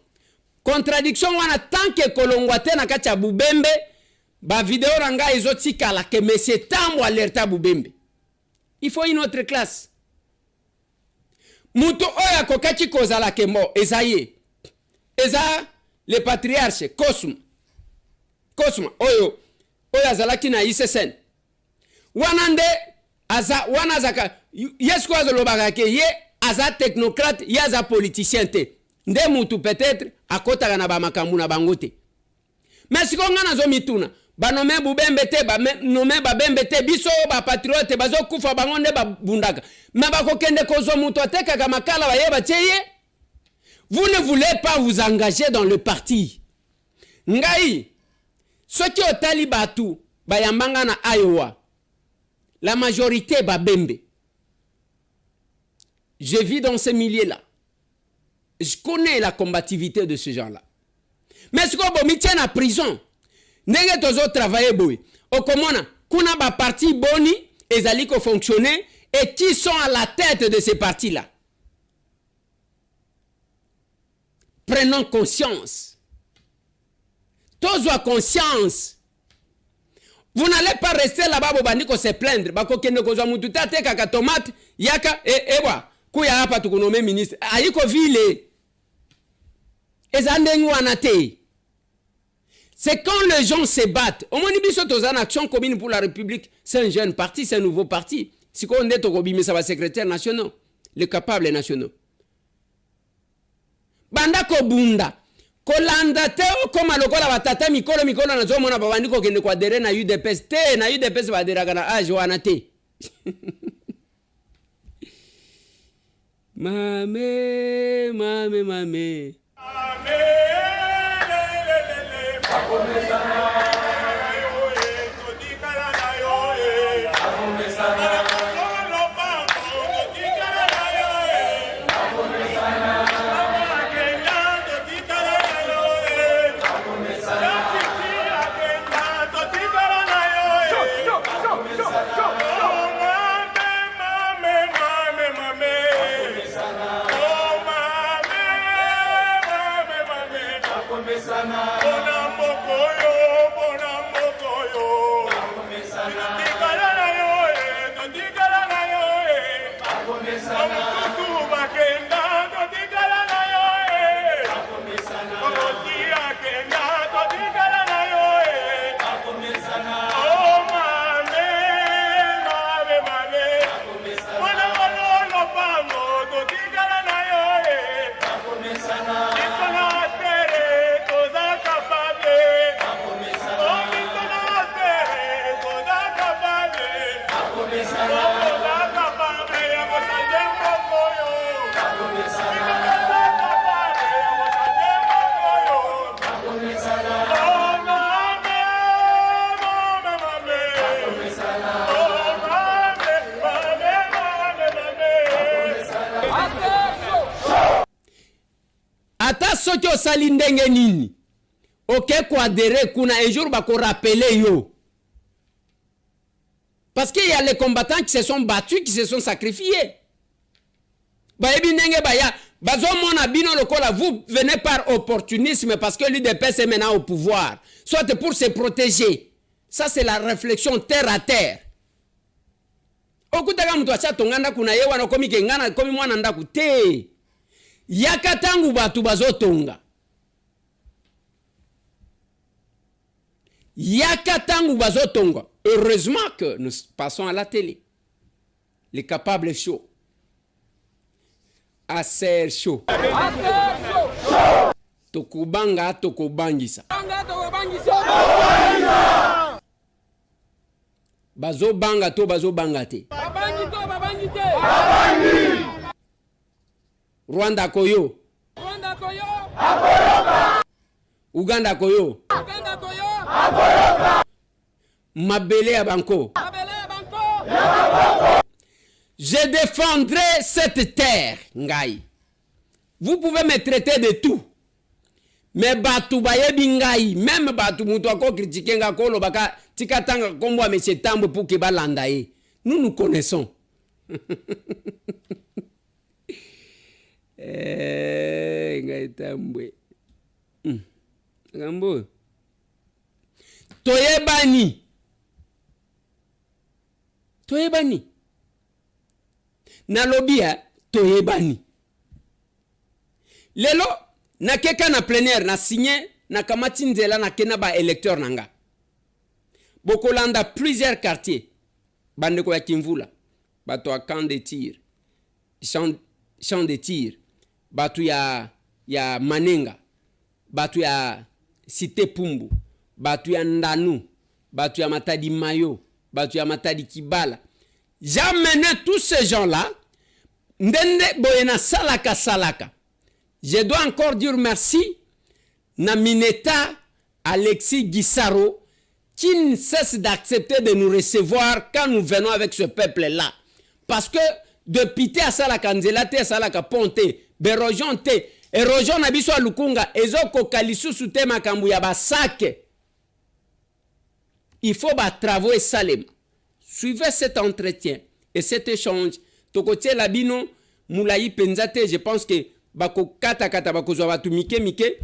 Contradiction wana tant que kolongwate na kati ya Boubembe ba vidéo ranga ezoti kala ke monsieur Tambo alerta Boubembe. Il faut une autre classe. Muto oya kokaki kozala kembo ezaye. Eza le patriarche Cosme oyo azalaki na ICCN. Wanande aza wanazaka yesko azolobaka ke ye aza technocrate, ye aza politicien te. Nde mutu peut-être akotaka na ba makambu na bango te. Mais siko ngana zo mituna ba nome Boubembe te ba nome Babembe te biso ba patriote bazo kufa bango nde ba bundaka. Mais ba kokende kozo mutu ateka ka makala ba yeba tieye. Vous ne voulez pas vous engager dans le parti. Ngai soki otali batu ba yambanga na Iowa. La majorité Babembe. Je vis dans ce milieu-là. Je connais la combativité de ces gens-là. Mais ce qu'on me tient en prison, n'est-ce pas travailler boy. Au commune, kuna ba parti boni, ezali ko fonctionner et qui sont à la tête de ces partis-là. Prenons conscience. Tous ont conscience. Vous n'allez pas rester là-bas pour bandiko se plaindre. Bako kende ko zo mutu tate kaka tomate yaka ewa kuya hapa tukunome ministre. Ayiko vile. C'est quand les gens se battent. Au moins, ils sont en action commune pour la République. C'est un jeune parti, c'est un nouveau parti. Si on est au mais ça va secrétaire national, les capables nationaux. Banda ko bunda. Kolanda te comme lokola batata mikolo na zo mona babandi ko kende kwa dere na UDPS te na UDPS ba dera kana age wana te. Mame. Ata soki osali ndenge nini oke ko adhérer kuna un jour bako rappeler yo. Parce qu'il y a les combattants qui se sont battus, qui se sont sacrifiés. Ba ebi ndenge baya bazo mona bino lokola vous venez par opportunisme parce que l'UDPS est maintenant au pouvoir. Soit pour se protéger. Ça c'est la réflexion terre à terre. Okutaka mtu acha tonganda kuna yewa na komi kengana komi mwana ndaku te. Yakatangu batu bazotonga. Yakatangu bazotonga. Heureusement que nous passons à la télé. Les capables chauds. Aser chaud. Tokubanga tokubangisa. bazo banga to bazo bangate. Rwanda koyo. Uganda koyo. Mabele ya banko. Je défendrai cette terre, ngai. Vous pouvez me traiter de tout. Mais batu bayebi ngai, même batu mutu ako critiquer nga kolo baka tikatanga kombo monsieur Tambo pour que balanda ye. Nous connaissons. Ngai Tambwe. Gambo. Toyebani. Toyebani. Na lobia toyebani. Lelo na keka na plenaire na signé na kamati nzela na kena ba électeur nanga. Bokolanda plusieurs quartiers. Bandeko ya Kimvula, bato à camp de tir, champ de tir, bato ya Manenga, bato ya Cité Pumbu, bato ya Ndanu, bato ya Matadi Mayo, bato ya Matadi Kibala. J'amène tous ces gens-là, ndende boyena salaka. Je dois encore dire merci na Mineta Alexis Guissaro qui ne cesse d'accepter de nous recevoir quand nous venons avec ce peuple-là. Parce que depuis à salaka nzelate à salaka ponte, berojon te, erojon na biso lukunga, ezoko kalisu sute makambu ya basake. Il faut travailler salem. Suivez cet entretien et cet échange. Tokotie labino moulayi penzate, je pense que bako kata bako zo batu mike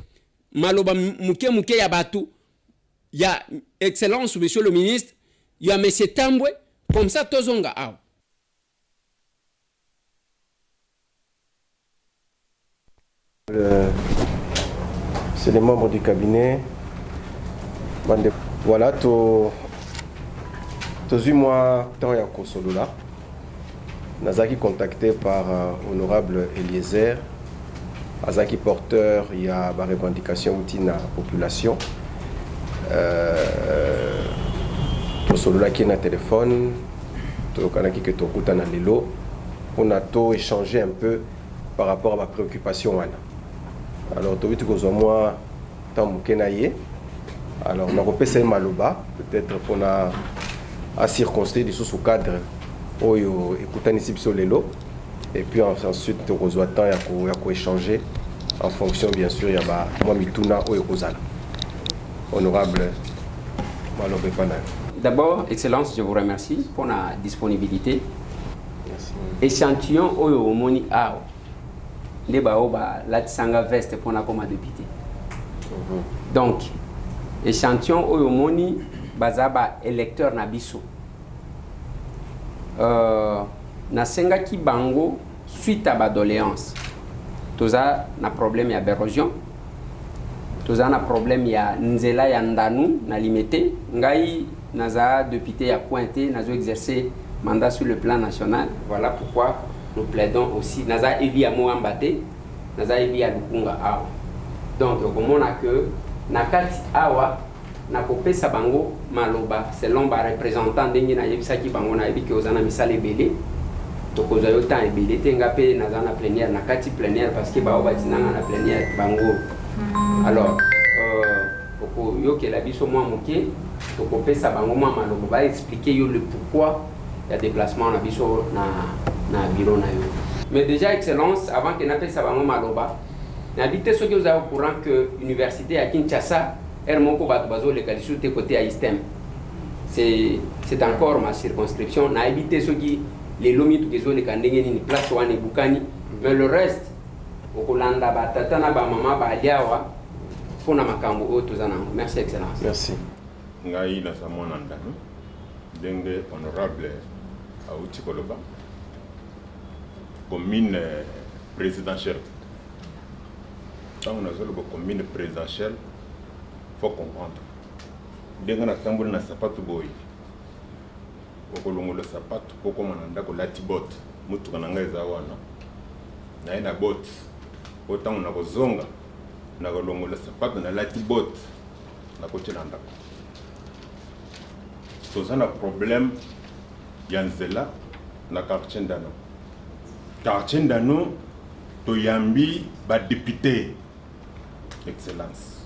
maloba muke ya batu. Il y a Excellence, monsieur le ministre, il y a M. Tambwe, comme ça, tozonga. C'est les membres du cabinet. Voilà, tous moi, tant ya Kosolola, Nazaki contacté par honorable Eliezer, Azaki porteur, il y a ma revendication outil na population. Tosolola qui est na téléphone, tokanaki que tokuta na lelo, on a tout échangé un peu par rapport à ma préoccupation wana. Alors tu veux moi tant mukenaye. Alors on a repéré maloba, peut-être qu'on a circonscrit sous cadre oyo écoutani sipso lelo et puis ensuite tu reçois temps ya ko échanger en fonction bien sûr ya ba moi mituna oyo kozala. Honorable Malobe Panay. D'abord, Excellence, je vous remercie pour la disponibilité. Merci. Échantillon oyo moni ao. Les baoba la tsanga veste pour na comme député. Donc, échantillon oyo moni bazaba électeur na biso. Na senga ki bango suite à ba doléance. Toza na problème ya bérosion. Toza na problème ya nzela ya ndanu na limité. Ngai naza député à pointé, nazo exercer mandat sur le plan national. Voilà pourquoi nous plaidons aussi. Naza ebi à Moambate, naza ebi à Lukunga awa. Donc comme on a que nakati awa na kopesa bango maloba selon ba représentant ndenge na yebisaki bango na ebi ke ozana misala ebele. Tokoza yo temps ebele tenga pe naza na plénière nakati plénière parce que ba obatinanga na plénière bango. Alors yo ke la biso moi moké to kopesa bango mama lo ba expliquer yo le pourquoi il y a déplacement na biso na bureau na yo. Mais déjà Excellence avant que na pesa bango maloba na bité ce que vous avez au courant que université à Kinshasa er moko bato bazo le kalisu te côté à Istem. C'est encore ma circonscription na habité ce qui les lomi tout kezo le kandenge ni place wane bukani mais le reste okolanda batata na ba mama ba aliawa. Merci Excellence. Merci. Ngai na samona ndanu denge honorable Auti Koloba commune présidentielle. Tant on a zolo commune présidentielle faut comprendre. Denge na tambula na sapatu boy. Okolongo le sapatu poko mananda ko lati bot mutu kananga ezawana. Na ina bot. Autant on a kozonga na kolongola sapato na lati bot na kotelanda un problème yanzela na quartier Ndano. Quartier Ndano to yambi ba député excellence.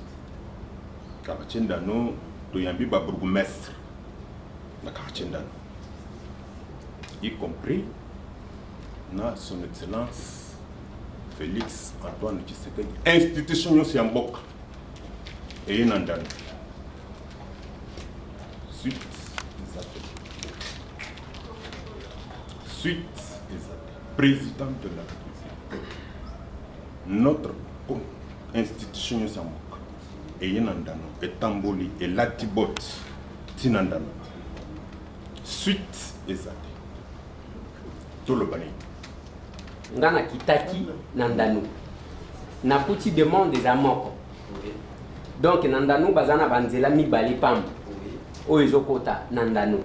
Quartier Ndano to yambi ba bourgmestre na quartier Ndano. Y compris na son excellence Félix Antoine Tshisekedi. Institution yo siamboka et Ndano. Suite des appels. Président de la République. Notre institution et Nandano, et Tamboli, et Latibot, Tinandano. Suite des appels. Tout le bani. Ngana kitaki Nandano. Nakuti demande des amoko. Donc Nandano bazana banzela mi bali pam. Oizokota Nandano.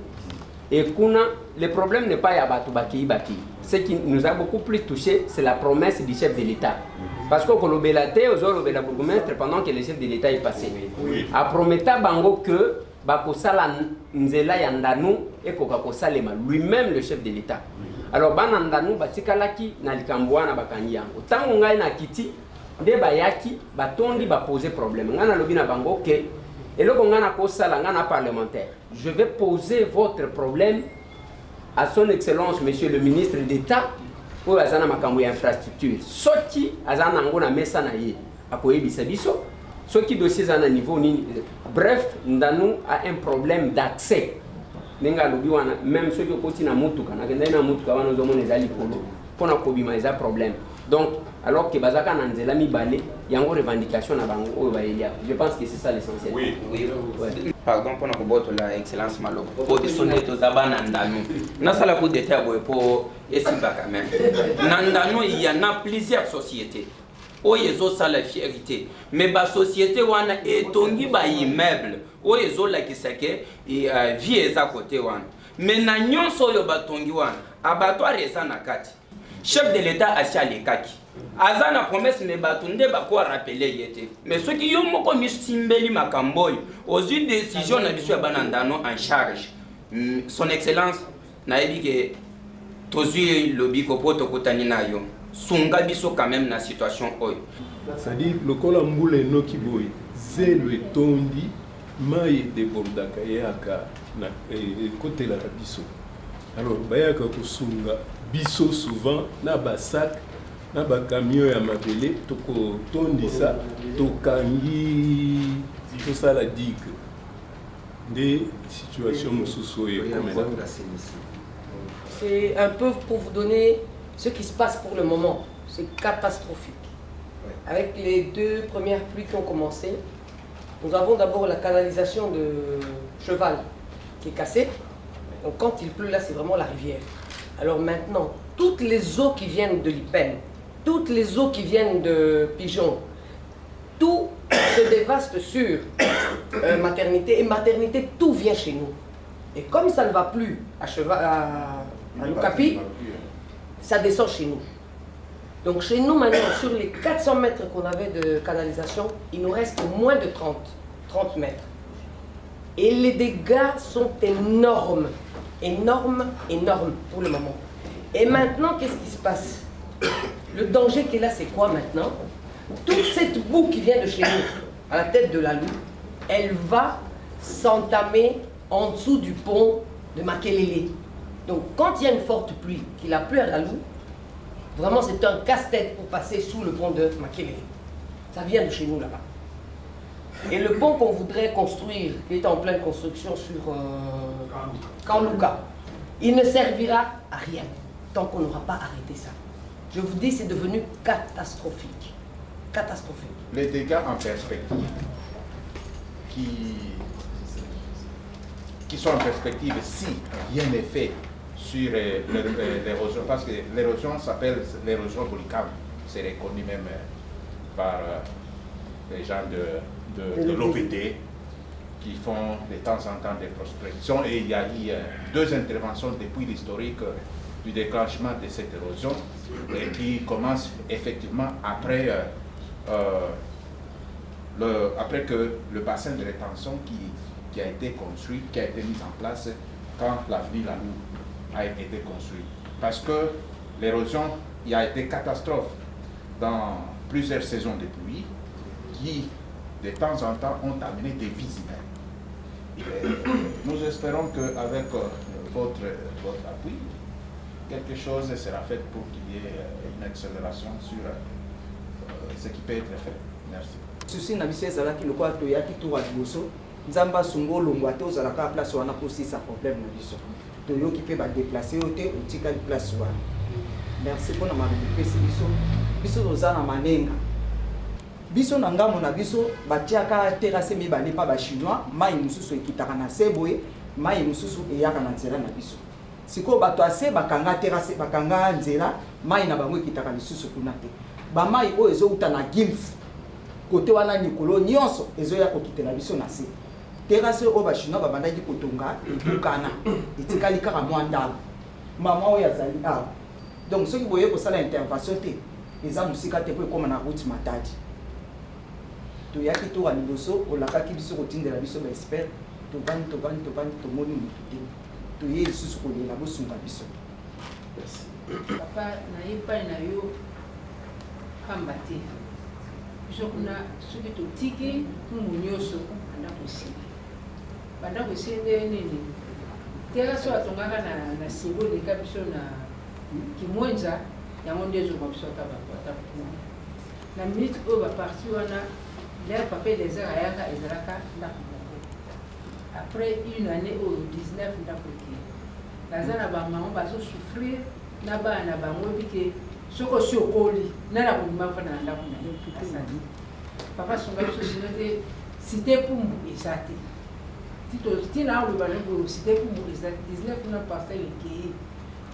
Et kuna, le problème n'est pas Yabatou Baki. Ce qui nous a beaucoup plus touché, c'est la promesse du chef de l'État. Parce que Kolobelate, aux la bourgmestre, pendant que le chef de l'État est passé, a promis Bango que Bakosala Nzela Yandano et Kokakosalema, lui-même le chef de l'État. Alors, Banandano, Batikalaki, Nalikambouana Bakanyango. Tant qu'on a na kiti, de Bayaki, Batondi va poser problème. On a lobina Bango que. Et là, on a un parlementaire. Je vais poser votre problème à son excellence, monsieur le ministre d'État, pour la infrastructure. Ce qui a messa à Bisabiso, ce qui dossier à niveau. Bref, nous avons un problème d'accès. Même ceux qui continuent à Moutuka, nous avons un problème. Donc, alors que Bazaka Nanzela mi balé, il y a une revendication à Bango. Je pense que c'est ça l'essentiel. Oui. Ouais. Pardon pour notre excellence Malo. Pour des sonnettes aux abans Nandano. N'a pas la coup de terre pour Essimba quand même. Nandano, il y en a plusieurs sociétés. Oyezo ça la fierté. Mais la société wana est tongi ba immeuble. Oyezo la kisake vie à côté wana. Mais na nyonso yo batongi wana. Abattoir eza na kati. Chef de l'État a chialé kaki. Azana promesse ne batunde bakwa rappeler yete. Mais ceux qui ont moko misimbeli makamboy, aux une décision na biso ya banandano en charge. Son excellence na yebi ke tozui lobby ko poto kotani na yo. Sunga biso quand même na situation oyo. C'est-à-dire le kola mbule no kiboy, zelo etondi mai de bordaka yaka na côté la biso. Alors bayaka kusunga biso souvent na basak na ba camion ya mabele toko tondisa tokangi tout ça la digue des situations mususu et c'est un peu pour vous donner ce qui se passe pour le moment. C'est catastrophique. Avec les 2 premières pluies qui ont commencé, nous avons d'abord la canalisation de Cheval qui est cassée. Donc quand il pleut là, c'est vraiment la rivière. Alors maintenant, toutes les eaux qui viennent de l'Ipen, toutes les eaux qui viennent de Pigeon, tout se dévaste sur maternité. Et maternité, tout vient chez nous. Et comme ça ne va plus à Lukapi, ça descend chez nous. Donc chez nous maintenant, sur les 400 mètres qu'on avait de canalisation, il nous reste moins de 30 mètres. Et les dégâts sont énormes. Énorme pour le moment. Et maintenant, qu'est-ce qui se passe? Le danger qui est là, c'est quoi maintenant? Toute cette boue qui vient de chez nous, à la tête de la Lou, elle va s'entamer en dessous du pont de Makelele. Donc, quand il y a une forte pluie, qu'il a plu à la Lou, vraiment c'est un casse-tête pour passer sous le pont de Makelele. Ça vient de chez nous là-bas. Et le pont qu'on voudrait construire, qui est en pleine construction sur Kanlouka, il ne servira à rien tant qu'on n'aura pas arrêté ça. Je vous dis, c'est devenu catastrophique. Catastrophique. Les dégâts en perspective qui sont en perspective si rien n'est fait sur l'érosion, parce que l'érosion s'appelle l'érosion Bolikam, c'est reconnu même par les gens de l'OVD qui font de temps en temps des prospections, et il y a eu 2 interventions depuis l'historique du déclenchement de cette érosion et qui commence effectivement après, après que le bassin de rétention qui qui a été construite, qui a été mise en place quand la ville a été construite. Parce que l'érosion, il y a été catastrophe dans plusieurs saisons de pluie qui, de temps en temps, ont amené des vies humaines. Et nous espérons qu'avec votre appui, quelque chose sera fait pour qu'il y ait une accélération sur ce qui peut être fait. Merci. Souci na biso ezalaki lokola toyaki tour ya liboso nzambe asunga olongwa te ozalaka place wana kosisa problème na biso toyoki mpe badeplace oyo te otikali place wana. Merci mpona makambo epesi biso toza na manenga biso na ngambo na biso batiaka terase mibale mpa bachinois mai mosusu ekitaka na se boye mai mosusu eyaka na nzela na biso sikoyo bato ase bakanga terase bakanga nzela mai na bango ekitaka lisusu kuna te bamai oyo ezouta na gilf kote wana nikolo nyonso ezoya kokitela biso na se terase oyo bachinois babandaki kotonga ebukana etikali kaka mwa ndalo mama oyo azali awa donc soki boye kosala intervention te eza mosika te po ekóma na route matadi toyaki toka liboso olakaki biso kotindela biso baespere tovandi tomoni motu te toye lisusu kolela bosunga biso. Papa nayebi na yo pamba te biso kuna soki totiki mpungu nyonso banda kosili nde nini terase oyo atongaka na simbole eka biso na kimwenza yango nde ezoka biso ata mpungu na minute oyo baparti wana l'air papier des heures ayaka ezalaka ndako moko après une année oyo 19 ndako eke baza na bamama bazosouffrir na bana na bango bike soki osi okoli nana kondima mfana na ndako na yo papa songa biso sino te cité pumbu eza te tina aoloba nango cité pumbu eza te 19 na parcelle ekei.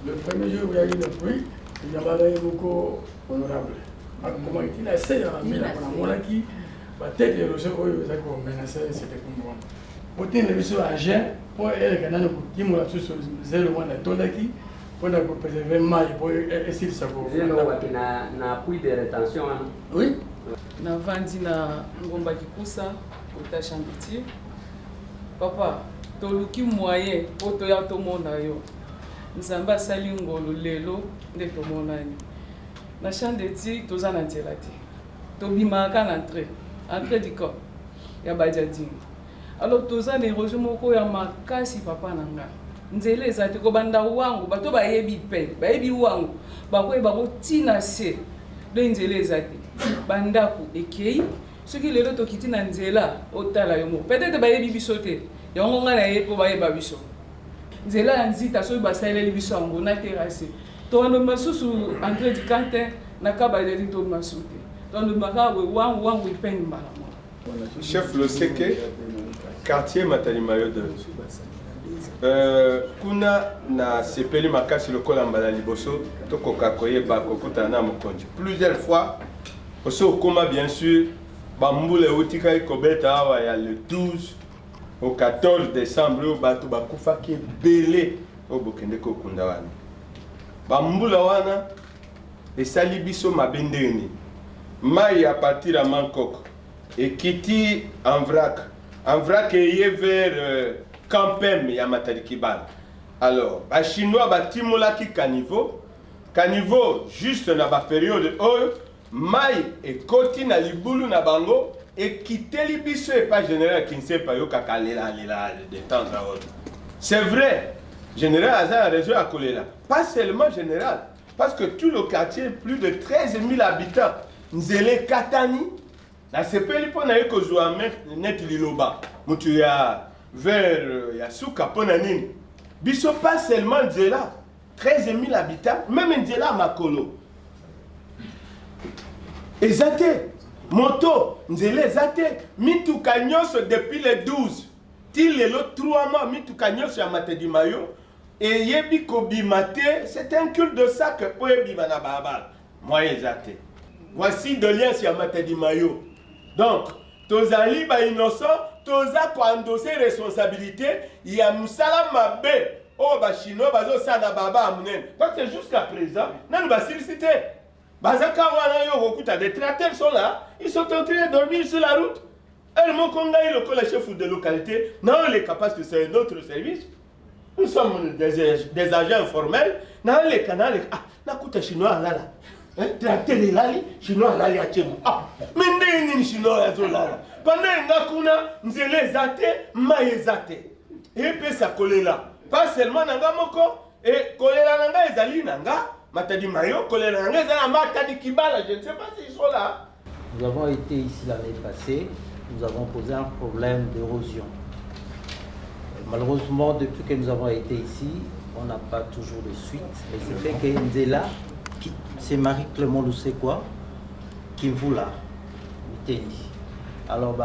Le premier jour où il y a eu le bruit, il y avait beaucoup honorable. Comment il a essayé à la monarchie, la tête de l'ocean, il a menacé, c'était comme moi. Pour tenir le vaisseau à Jean, pour elle, quand on a dit que nous avons zéro mois de Tondaki, pour nous préserver mal, pour essayer de savoir. Na appui de rétention. Oui. Na vandi na ngomba kikusa, kota chambiti. Papa, toluki moyen, poto ya tomona yo. Nzamba sali ngolo lelo nde tomonani na chandeti toza na nzela te tobimaka na entrée du corps ya badiadingi alors toza na érosion moko ya makasi papa na nga nzela eza te kobanda wangu bato bayebi pe bayebi wangu bakoyeba kotina se nde nzela eza te bandako ekei soki lelo tokiti na nzela otala yo moko peut-être bayebi biso te yango nga na ye mpo bayeba biso nzela ya nzita soki basaleli biso yango na terase tondo masusu entrée du cantin na kabadeli to masu te tondo maka wangu ipeni mbala mwa chef Loseke quartier Matadi Mayo 2 kuna na sepeli makasi lokola mbala liboso tokoka koyeba kokutana na mokonzi plusieurs fois oso okoma bien sûr bambula eutikali kobeta awa ya le 12 au 14 décembre oyo bato bakufaki ebele oyo bokende kokunda wana bambula wana esali biso mabe ndeni mai à partir ya Mankok ekiti en vrac eye vers Campem ya Matadi Kibala. Alors bachinois batimolaki caniveau juste na bapériode oyo mai ekoti na libulu na bango ekiteli biso epa général Kinsepa yo kakalela de temps à autre. C'est vrai, général aza région à Kolela, pas seulement général, parce que tout le quartier, plus de 13 000 habitants, nzele katani, na sepeli pona yeko zwa net liloba, mutu ya vers Yasuka pona nini. Biso pas seulement nzela, 13 000 habitants, même nzela makolo. Ezate. Moto, nzele zate, mituka nyonso depuis le 12, til lelo 3 mois, mituka nyonso ya Matadi Mayo, et yebi kobimate, c'est un culte de sac pour yebima na babal. Moi, ezate. Voici de liens ya Matadi Mayo. Donc, tozali ba innocent, toza ko endosser responsabilité, ya musala mabe, oh ba chinois bazo sana baba amunen. Donc c'est jusqu'à présent, nan ba silicité. Bazaka wana yo rokuta, des traiteurs sont là, ils sont en train de dormir sur la route. Elle m'a dit le chef de localité, non, les capables, c'est un autre service. Nous sommes des agents informels. Dans les canaux, na kuta chinois là là. Tracteur de là, chinois là à Tchèque. Ah, mais n'est chinois là là. Pendant que kuna nzele zate, maye zate. Et puis ça colle là. Pas seulement nanga moko et coller là nanga ezali nanga. Matadi mayo coller là nanga ezali matadi kibala. Je ne sais pas s'ils sont là. Nous avons été ici l'année passée. Nous avons posé un problème d'érosion. Malheureusement, depuis que nous avons été ici, on n'a pas toujours de suite. Et c'est fait que Nzela, c'est Marie-Clément Loussekwa, qui vous là, alors,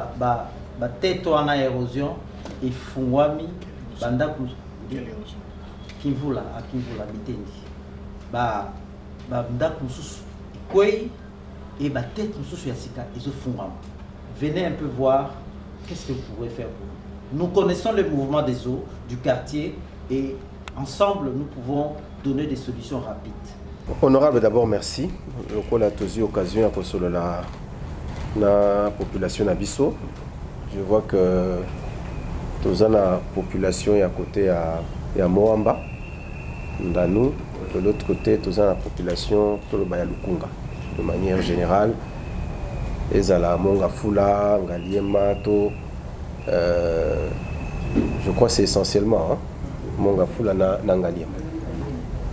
tête en érosion, et Fouami, Banda qui vous là, à qui vous là, Banda Koussous, Koué, et tête Koussous Yassika, et ce Fouami. Venez un peu voir qu'est-ce que vous pouvez faire pour nous. Nous connaissons le mouvement des eaux du quartier et ensemble, nous pouvons donner des solutions rapides. Honorable, d'abord, merci. Je crois que tu as eu l'occasion de la population d'Abisso. Je vois que tu as la population à côté à Moamba, Ndanou. De l'autre côté, tu as la population de Lukunga. De manière générale, ezala monga fula ngaliema to je crois que c'est essentiellement monga fula na ngaliema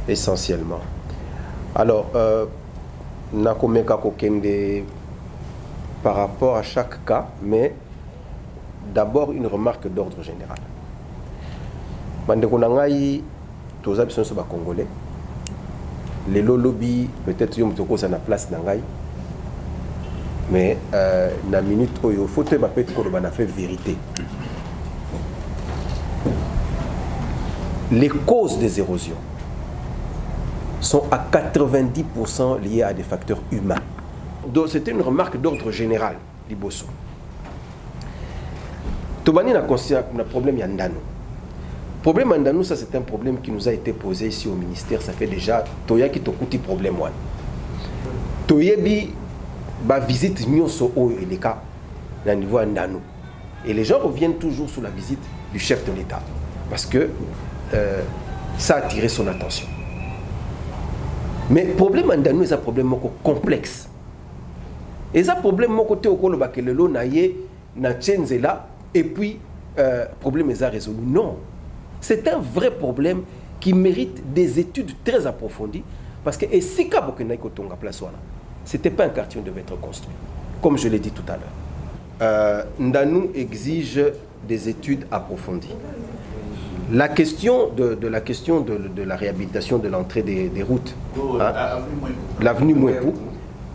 essentiellement. Alors nakomeka kokende par rapport à chaque cas, mais d'abord une remarque d'ordre général. Bandeko nangai toza biso so ba congolais les lobby peut-être yo mutoko ça na place nangai. Mais na minute il faut que je fait vérité. Les causes des érosions sont à 90% liées à des facteurs humains. Donc c'était une remarque d'ordre général, Liboso. Tobani n'a conscience un problème Yandano. Le problème Yandano, ça c'est un problème qui nous a été posé ici au ministère. Ça fait déjà Toya qui t'occupe problème one. Toyebi ba visite nyonso o les cas na niveau Ndano. Et les gens reviennent toujours sur la visite du chef de l'État parce que ça a attiré son attention. Mais le problème Ndano est un problème complexe. Et ça problème mon côté au kolo bakelelo na ye na tchenzela et puis problème est résolu. Non, c'est un vrai problème qui mérite des études très approfondies parce que et si ka bokenai ko tonga place wana. C'était pas un quartier qui devait être construit, comme je l'ai dit tout à l'heure. Ndanou exige des études approfondies. La question de la réhabilitation de l'entrée des routes, l'avenue Mouepou,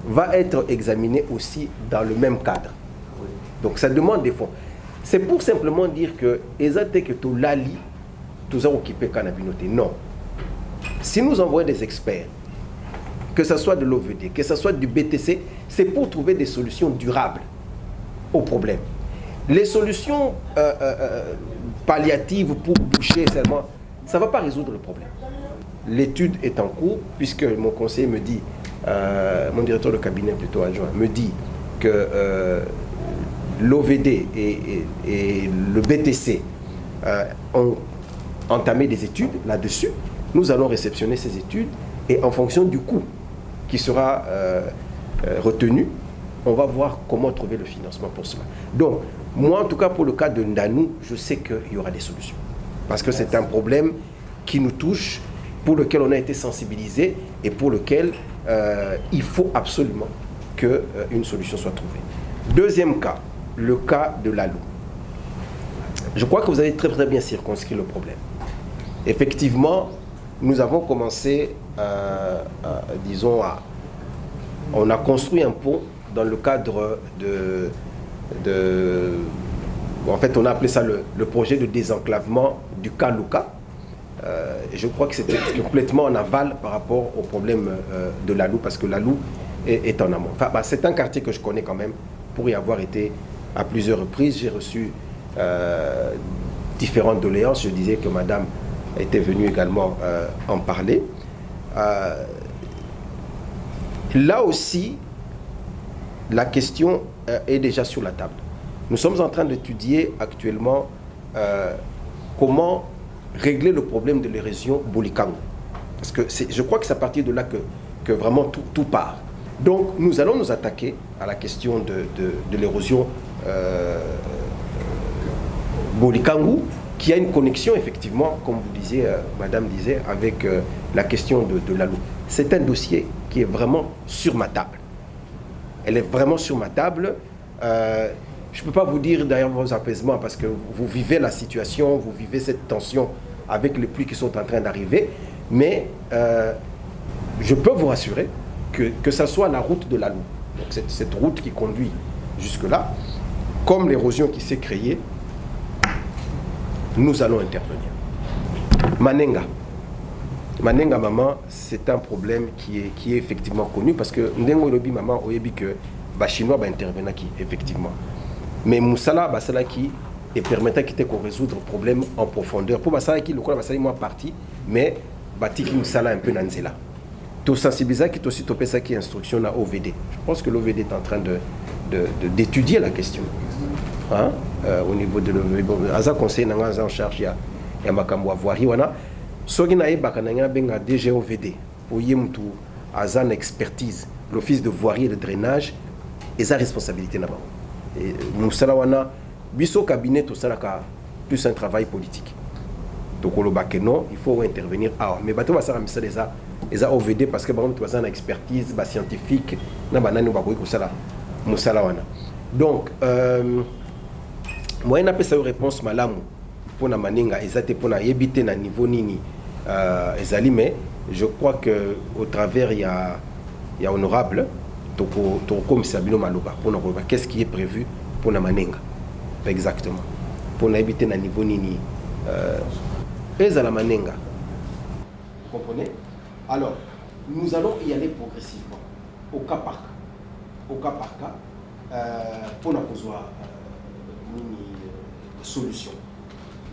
va être examinée aussi dans le même cadre. Donc ça demande des fonds. C'est pour simplement dire que Ezate que tout l'ali, tout ça occupé Canabinoté. Non. Si nous envoyons des experts, que ce soit de l'OVD, que ce soit du BTC, c'est pour trouver des solutions durables aux problèmes. Les solutions palliatives pour boucher seulement, ça ne va pas résoudre le problème. L'étude est en cours, puisque mon conseiller me dit, mon directeur de cabinet plutôt adjoint, me dit que l'OVD et le BTC ont entamé des études là-dessus. Nous allons réceptionner ces études et en fonction du coût qui sera retenu, on va voir comment trouver le financement pour cela. Donc, moi en tout cas pour le cas de Ndanou, je sais qu'il y aura des solutions. Parce que c'est un problème qui nous touche, pour lequel on a été sensibilisé et pour lequel il faut absolument qu'une solution soit trouvée. Deuxième cas, le cas de Lalou. Je crois que vous avez très très bien circonscrit le problème. Effectivement, nous avons commencé, on a construit un pont dans le cadre en fait, on a appelé ça le projet de désenclavement du Kalouka. Je crois que c'était complètement en aval par rapport au problème de Lalou, parce que Lalou est en amont. Enfin, c'est un quartier que je connais quand même, pour y avoir été à plusieurs reprises. J'ai reçu différentes doléances. Je disais que madame était venue également en parler. Là aussi, la question est déjà sur la table. Nous sommes en train d'étudier actuellement comment régler le problème de l'érosion Bolikango. Parce que je crois que c'est à partir de là que vraiment tout part. Donc nous allons nous attaquer à la question de l'érosion Bolikango, qui a une connexion effectivement, comme vous disiez, madame disait, avec la question de la loup. C'est un dossier qui est vraiment sur ma table. Elle est vraiment sur ma table. Je ne peux pas vous dire d'ailleurs vos apaisements parce que vous vivez la situation, vous vivez cette tension avec les pluies qui sont en train d'arriver. Mais je peux vous rassurer que ça soit la route de la loup. Donc cette route qui conduit jusque-là, comme l'érosion qui s'est créée, nous allons intervenir. Manenga maman, c'est un problème qui est effectivement connu parce que ndengo lobi maman oyebi que ba chinois ba intervenir qui effectivement. Mais musala basala qui et permettant qu'il qu'on résoudre le problème en profondeur. Pour basala qui le quoi basala moi parti mais batiki musala un peu nanzela. Tout sensibiliser qui aussi topé ça qui instruction à OVD. Je pense que l'OVD est en train d'étudier la question. Hein? Au niveau de l'Aza conseil en charge il y a makambo voirie wana soki na yebaka na benga DGOVD oye mtu aza na expertise l'office de voirie et de drainage et sa responsabilité na ba et musala wana biso cabinet to salaka plus un travail politique donc le bakeno il faut intervenir mais bato ba sala misala les OVD parce que par exemple tu as une expertise ba scientifique na banani ba ko sala musala wana donc moi, je n'ai pas de réponse malamu pour la maninga, exactement pour la éviter na niveau nini, mais je crois que au travers il y a honorable, comme Sabino Maloba, pour nous qu'est-ce qui est prévu pour la maninga, exactement, pour éviter na niveau nini, la maninga. Vous comprenez? Alors, nous allons y aller progressivement, au cas par cas, pour nous besoin solution.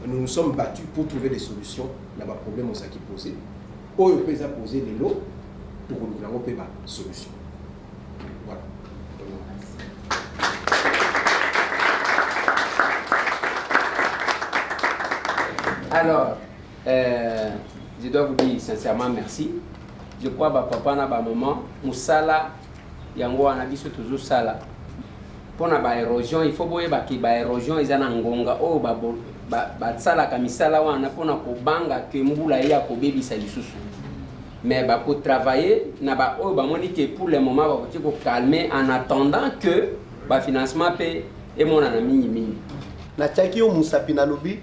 Nous nous sommes battus pour trouver des solutions à des problèmes qui posent. Ou on peut poser les lots pour nous avons des solutions. Voilà. Alors, je dois vous dire sincèrement merci. Je crois que papa na ba maman, musala yango anabiso toujours sala. Pour la érosion, il faut que la érosion est en ngonga o ba sala kamisala wana pona ko banga ke mbula ya ko bebisa lisusu. Mais ba ko travailler na ba o ba moni que pour le moment ba ko calmer en attendant que ba financement pe et mon na mingi. Na tchaki o musapi na lobi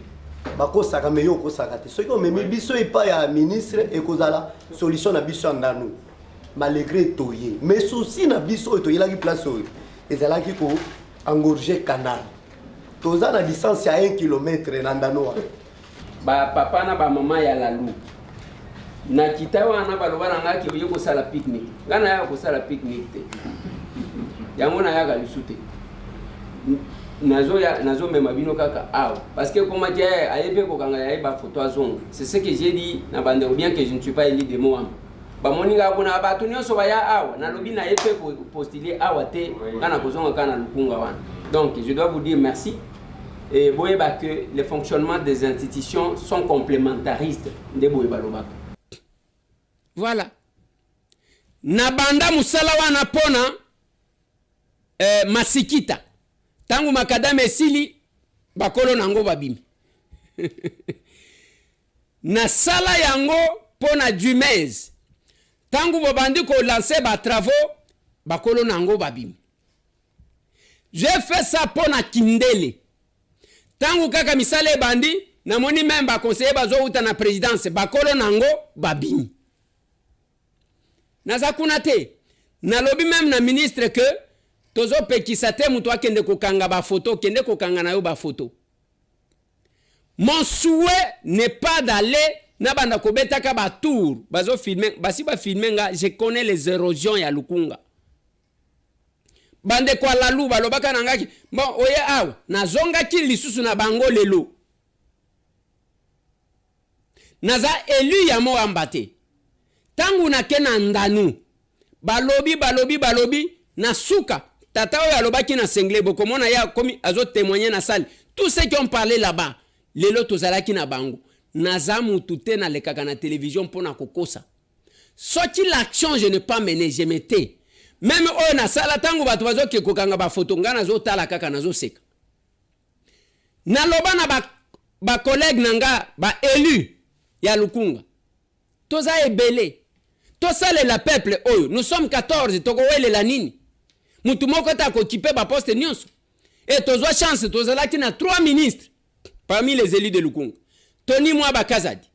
ba ko saka meyo ko saka te. Soki o memi biso ipa ya ministre e kozala solution na biso ndanu. Malgré toye, mais souci na biso to yela ki place o. Et c'est là qu'il faut engorger le canal. Tous à la distance à 1 km dans Danoa. Papa na maman ya la loup. Na kita wana baloba nga ki yoko sala pique-nique. Ngana ya ko sala pique-nique te. Yango na ya ga lusute. Nazo mema bino kaka aw parce que comme dit ayebe ko kanga ya ba photo azonga. C'est ce que j'ai dit na bande ou bien que je ne suis pas élu de moi. Bamoninga kuna batu nyonso baya awa na lobi na yepe ko postuler awa te kana kozonga kana lukunga wana. Donc je dois vous dire merci et boyeba que le fonctionnement des institutions sont complémentaristes de boyeba lobaka. Voilà. Na banda musala wana pona masikita. Tangu makadame esili bakolo nango babimi. Na sala yango pona Dumez. Tangu bobandi ko lancer ba travaux bakolo nango babim. J'ai fait ça pour na Kindele. Tangu kaka misale bandi na moni même ba conseiller bazo uta na présidence bakolo nango babim. Na zakuna te na lobi même na ministre que tozo pekisa te mutu akende kokanga ba photo kende kokanga na yo ba photo. Mon souhait n'est pas d'aller na banda kobeta ka ba tour bazo filmer basi ba filmer nga je connais les érosions ya lukunga bande kwa la luba lobaka nangaki bon oye aw na zonga ki lisusu na bango lelo naza élu ya mo ambate tangu na kena ndanu balobi na suka tata oyo alobaki na sengle bokomona ya komi azo témoigner na salle tous ceux qui ont parlé là-bas lelo tozalaki na bango naza mutu te na lekaka na télévision pona kokosa soki l'action je n'ai pas mené je m'étais même oyo na sala tango bato bazoke kokanga ba photo nga nazo tala kaka nazo seka naloba na ba collègue nanga ba élu ya Lukunga toza ebele tosale la peuple oyo nous sommes 14 tokowele la nini mutu moko ta kokipe ba poste nyonso et tozwa chance tozalaki na 3 ministres parmi les élus de Lukunga Tony Mwaba Kazadi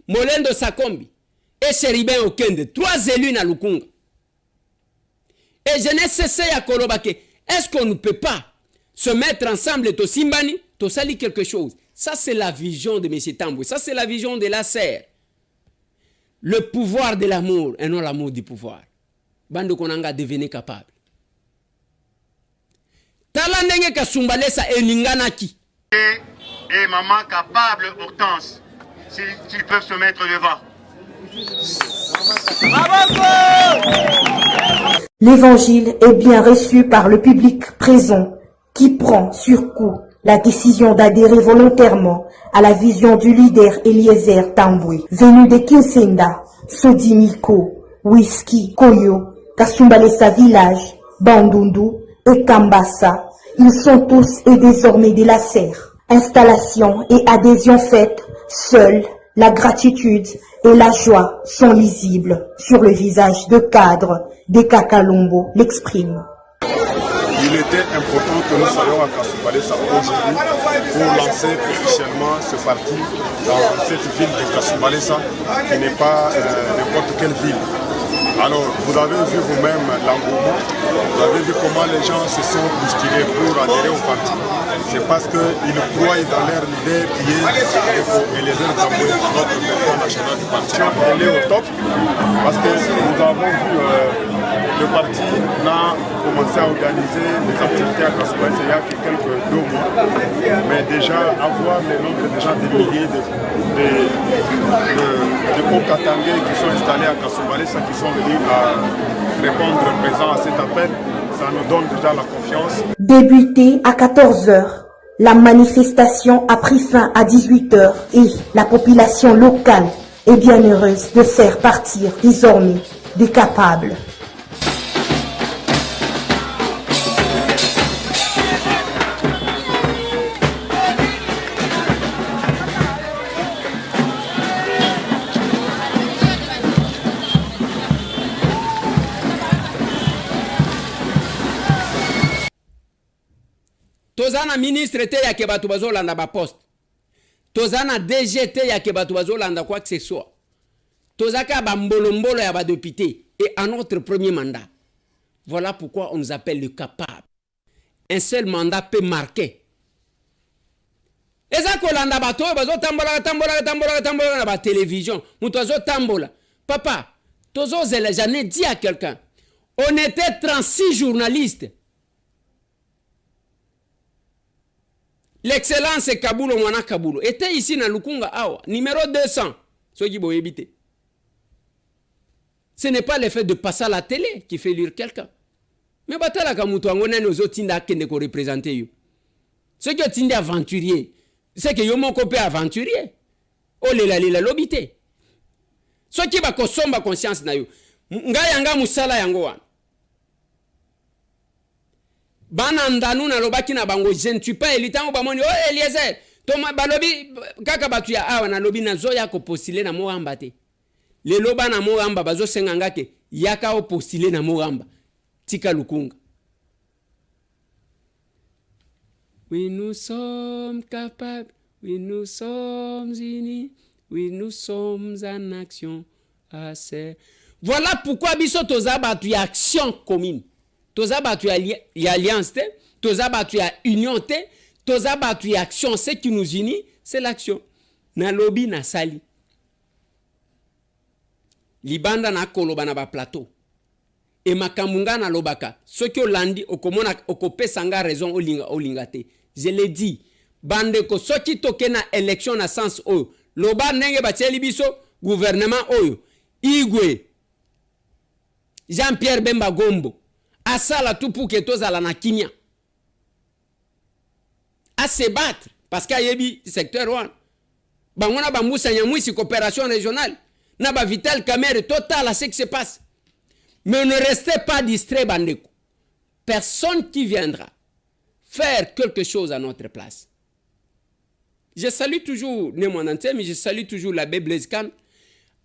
Molendo Sakombi et Cheribin Okende 3 élus na Lukunga et je n'ai cessé à kolobake est-ce qu'on ne peut pas se mettre ensemble et tosimbani tosali quelque chose. Ça c'est la vision de M. Tamboué, ça c'est la vision de la serre. Le pouvoir de l'amour et non l'amour du pouvoir. Bando konanga devenir capable. Tala ndenge kasumbalesa eninganaki. Et maman capable, Hortense, s'ils peuvent se mettre devant. L'évangile est bien reçu par le public présent qui prend sur coup la décision d'adhérer volontairement à la vision du leader Eliezer Tamboué. Venu de Kinsenda, Sodimiko, Whisky, Koyo, Kasumbalesa Village, Bandundu et Kambassa, ils sont tous et désormais de la serre. Installation et adhésion faite, seule la gratitude et la joie sont lisibles sur le visage de cadre des Kakalombo l'exprime. Il était important que nous soyons à Kasumbalesa aujourd'hui pour lancer officiellement ce parti dans cette ville de Kasumbalesa qui n'est pas n'importe quelle ville. Alors, vous avez vu vous-même l'engouement, vous avez vu comment les gens se sont bousculés pour adhérer au parti. C'est parce qu'ils croient dans leur leader qui est Eliezer Tamboué, notre président national du parti. Elle est au top parce que nous avons vu le parti a commencé à organiser des activités à Kasumbalesa il y a quelques 2 mois. Mais déjà, avoir le nombre déjà des milliers de Okatangais qui sont installés à Kasumbalesa, qui sont venus à répondre présent à cet appel, ça nous donne déjà la confiance. Débuté à 14h, la manifestation a pris fin à 18h et la population locale est bien heureuse de faire partir désormais des capables. Tozana ministre te ya ke batu bazolanda ba poste. Tozana DG te ya ke batu bazolanda quoi que ce soit. Tozaka ba mbolo ya ba député et à notre premier mandat. Voilà pourquoi on nous appelle le capable. Un seul mandat peut marquer. Eza kolanda bato bazo tambola na ba télévision. Muto bazo tambola. Papa, tozo zela j'en ai dit à quelqu'un. On était 36 journalistes. L'excellence Kabulo Mwana Kabulo était ici dans Lukunga Awa, numéro 200. Ce n'est pas le fait de passer à la télé qui fait lire quelqu'un. Mais batala kamutu angona nos otinda kende ko représenter yo. Ce qui est aventurier, c'est que yo moko pe aventurier. O lela lobité. Ce qui va kosomba conscience na yo. Ngayanga musala yango wana. Bana ndanu na lobaki na bango je ne suis pas élitango bamoni oh Eliezer toma balobi kaka batu ya awa na lobi na zoya ko postuler na Moamba te le loba na Moamba bazo senga ngake yaka o postuler na Moamba tika Lukunga. Oui nous sommes capables, oui nous sommes unis, oui nous sommes en action assez. Voilà pourquoi biso toza batu ya action commune. Toza batu ya alliance te, toza batu ya union te, toza batu ya action. Ce qui nous unit, c'est l'action. Na lobi na sali. Libanda na koloba na ba plateau. Et makamunga na lobaka. Ce qui olandi okomona okope sanga raison olinga te. Je l'ai dit. Bande ko soki toke na élection na sens oyo. Loba nenge batieli biso gouvernement oyo. Igwe. Jean-Pierre Bemba Gombo. asala tout pour que tozala na kimia à se battre parce qu'il y a un secteur wana bangona bambusa nyamwisi coopération régionale na ba Vital Kamerhe total à ce qui se passe. Mais ne restez pas distrait bandeko. Personne qui viendra faire quelque chose à notre place. Je salue toujours Nemonante, mais je salue toujours l'abbé Blaise Kane.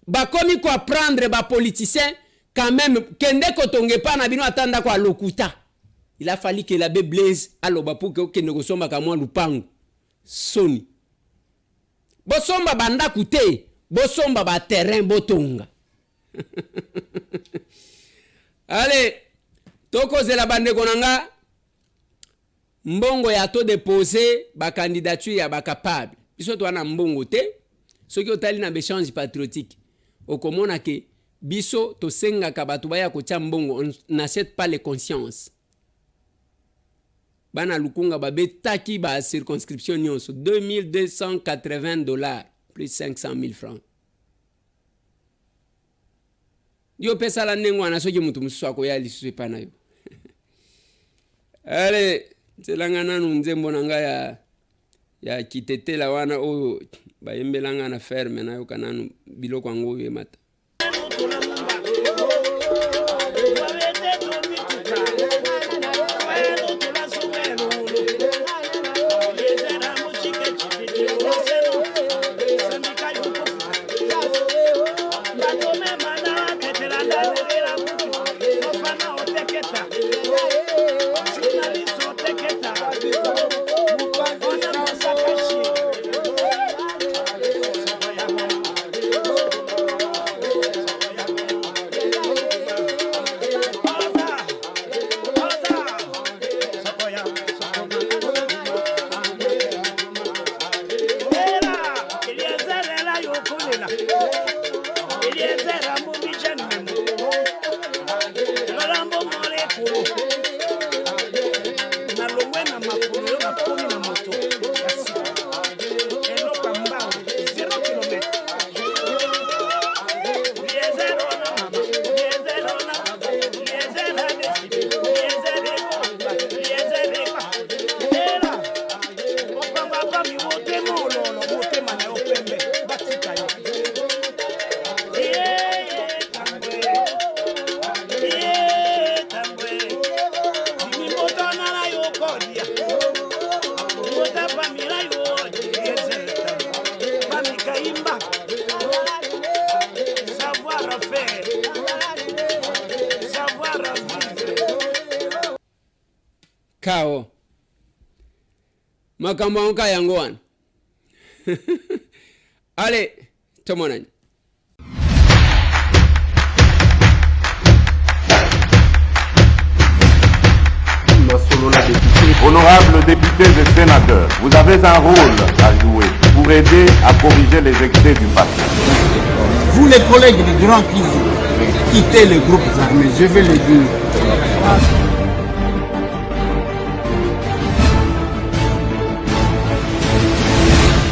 Bakomi ko prendre ba politicien quand même kende kotonge pa na bino atanda kwa lokuta. Il a fallu que l'abbé Blaise aloba pour que negosomba ka mwa lupango. Soni. Bosomba banda kute, bosomba ba terrain botonga. Allez, toko zela bande konanga mbongo ya to déposer ba candidature ya ba capable. Biso to wana mbongo te, soki otali na échange patriotique. Okomona ke biso to senga ka batu baya ko tia mbongo, on n'achète pas les consciences. Bana lukunga ba betaki ba circonscription nyonso $2280 plus 500 000 francs. Yo pesa la nengwa na soki mutu musu ako ya lisusu pa na yo. Ale telangana nzembo nanga ya kitetela wana oyo bayembelanga na ferme na yo kananu biloko ngo ye mata. Kao makambo anka yango wana. Allez, tomonani. Honorables députés et sénateurs, vous avez un rôle à jouer pour aider à corriger les excès du passé. Vous les collègues du Grand qui quittez les groupes armés, je vais le dire.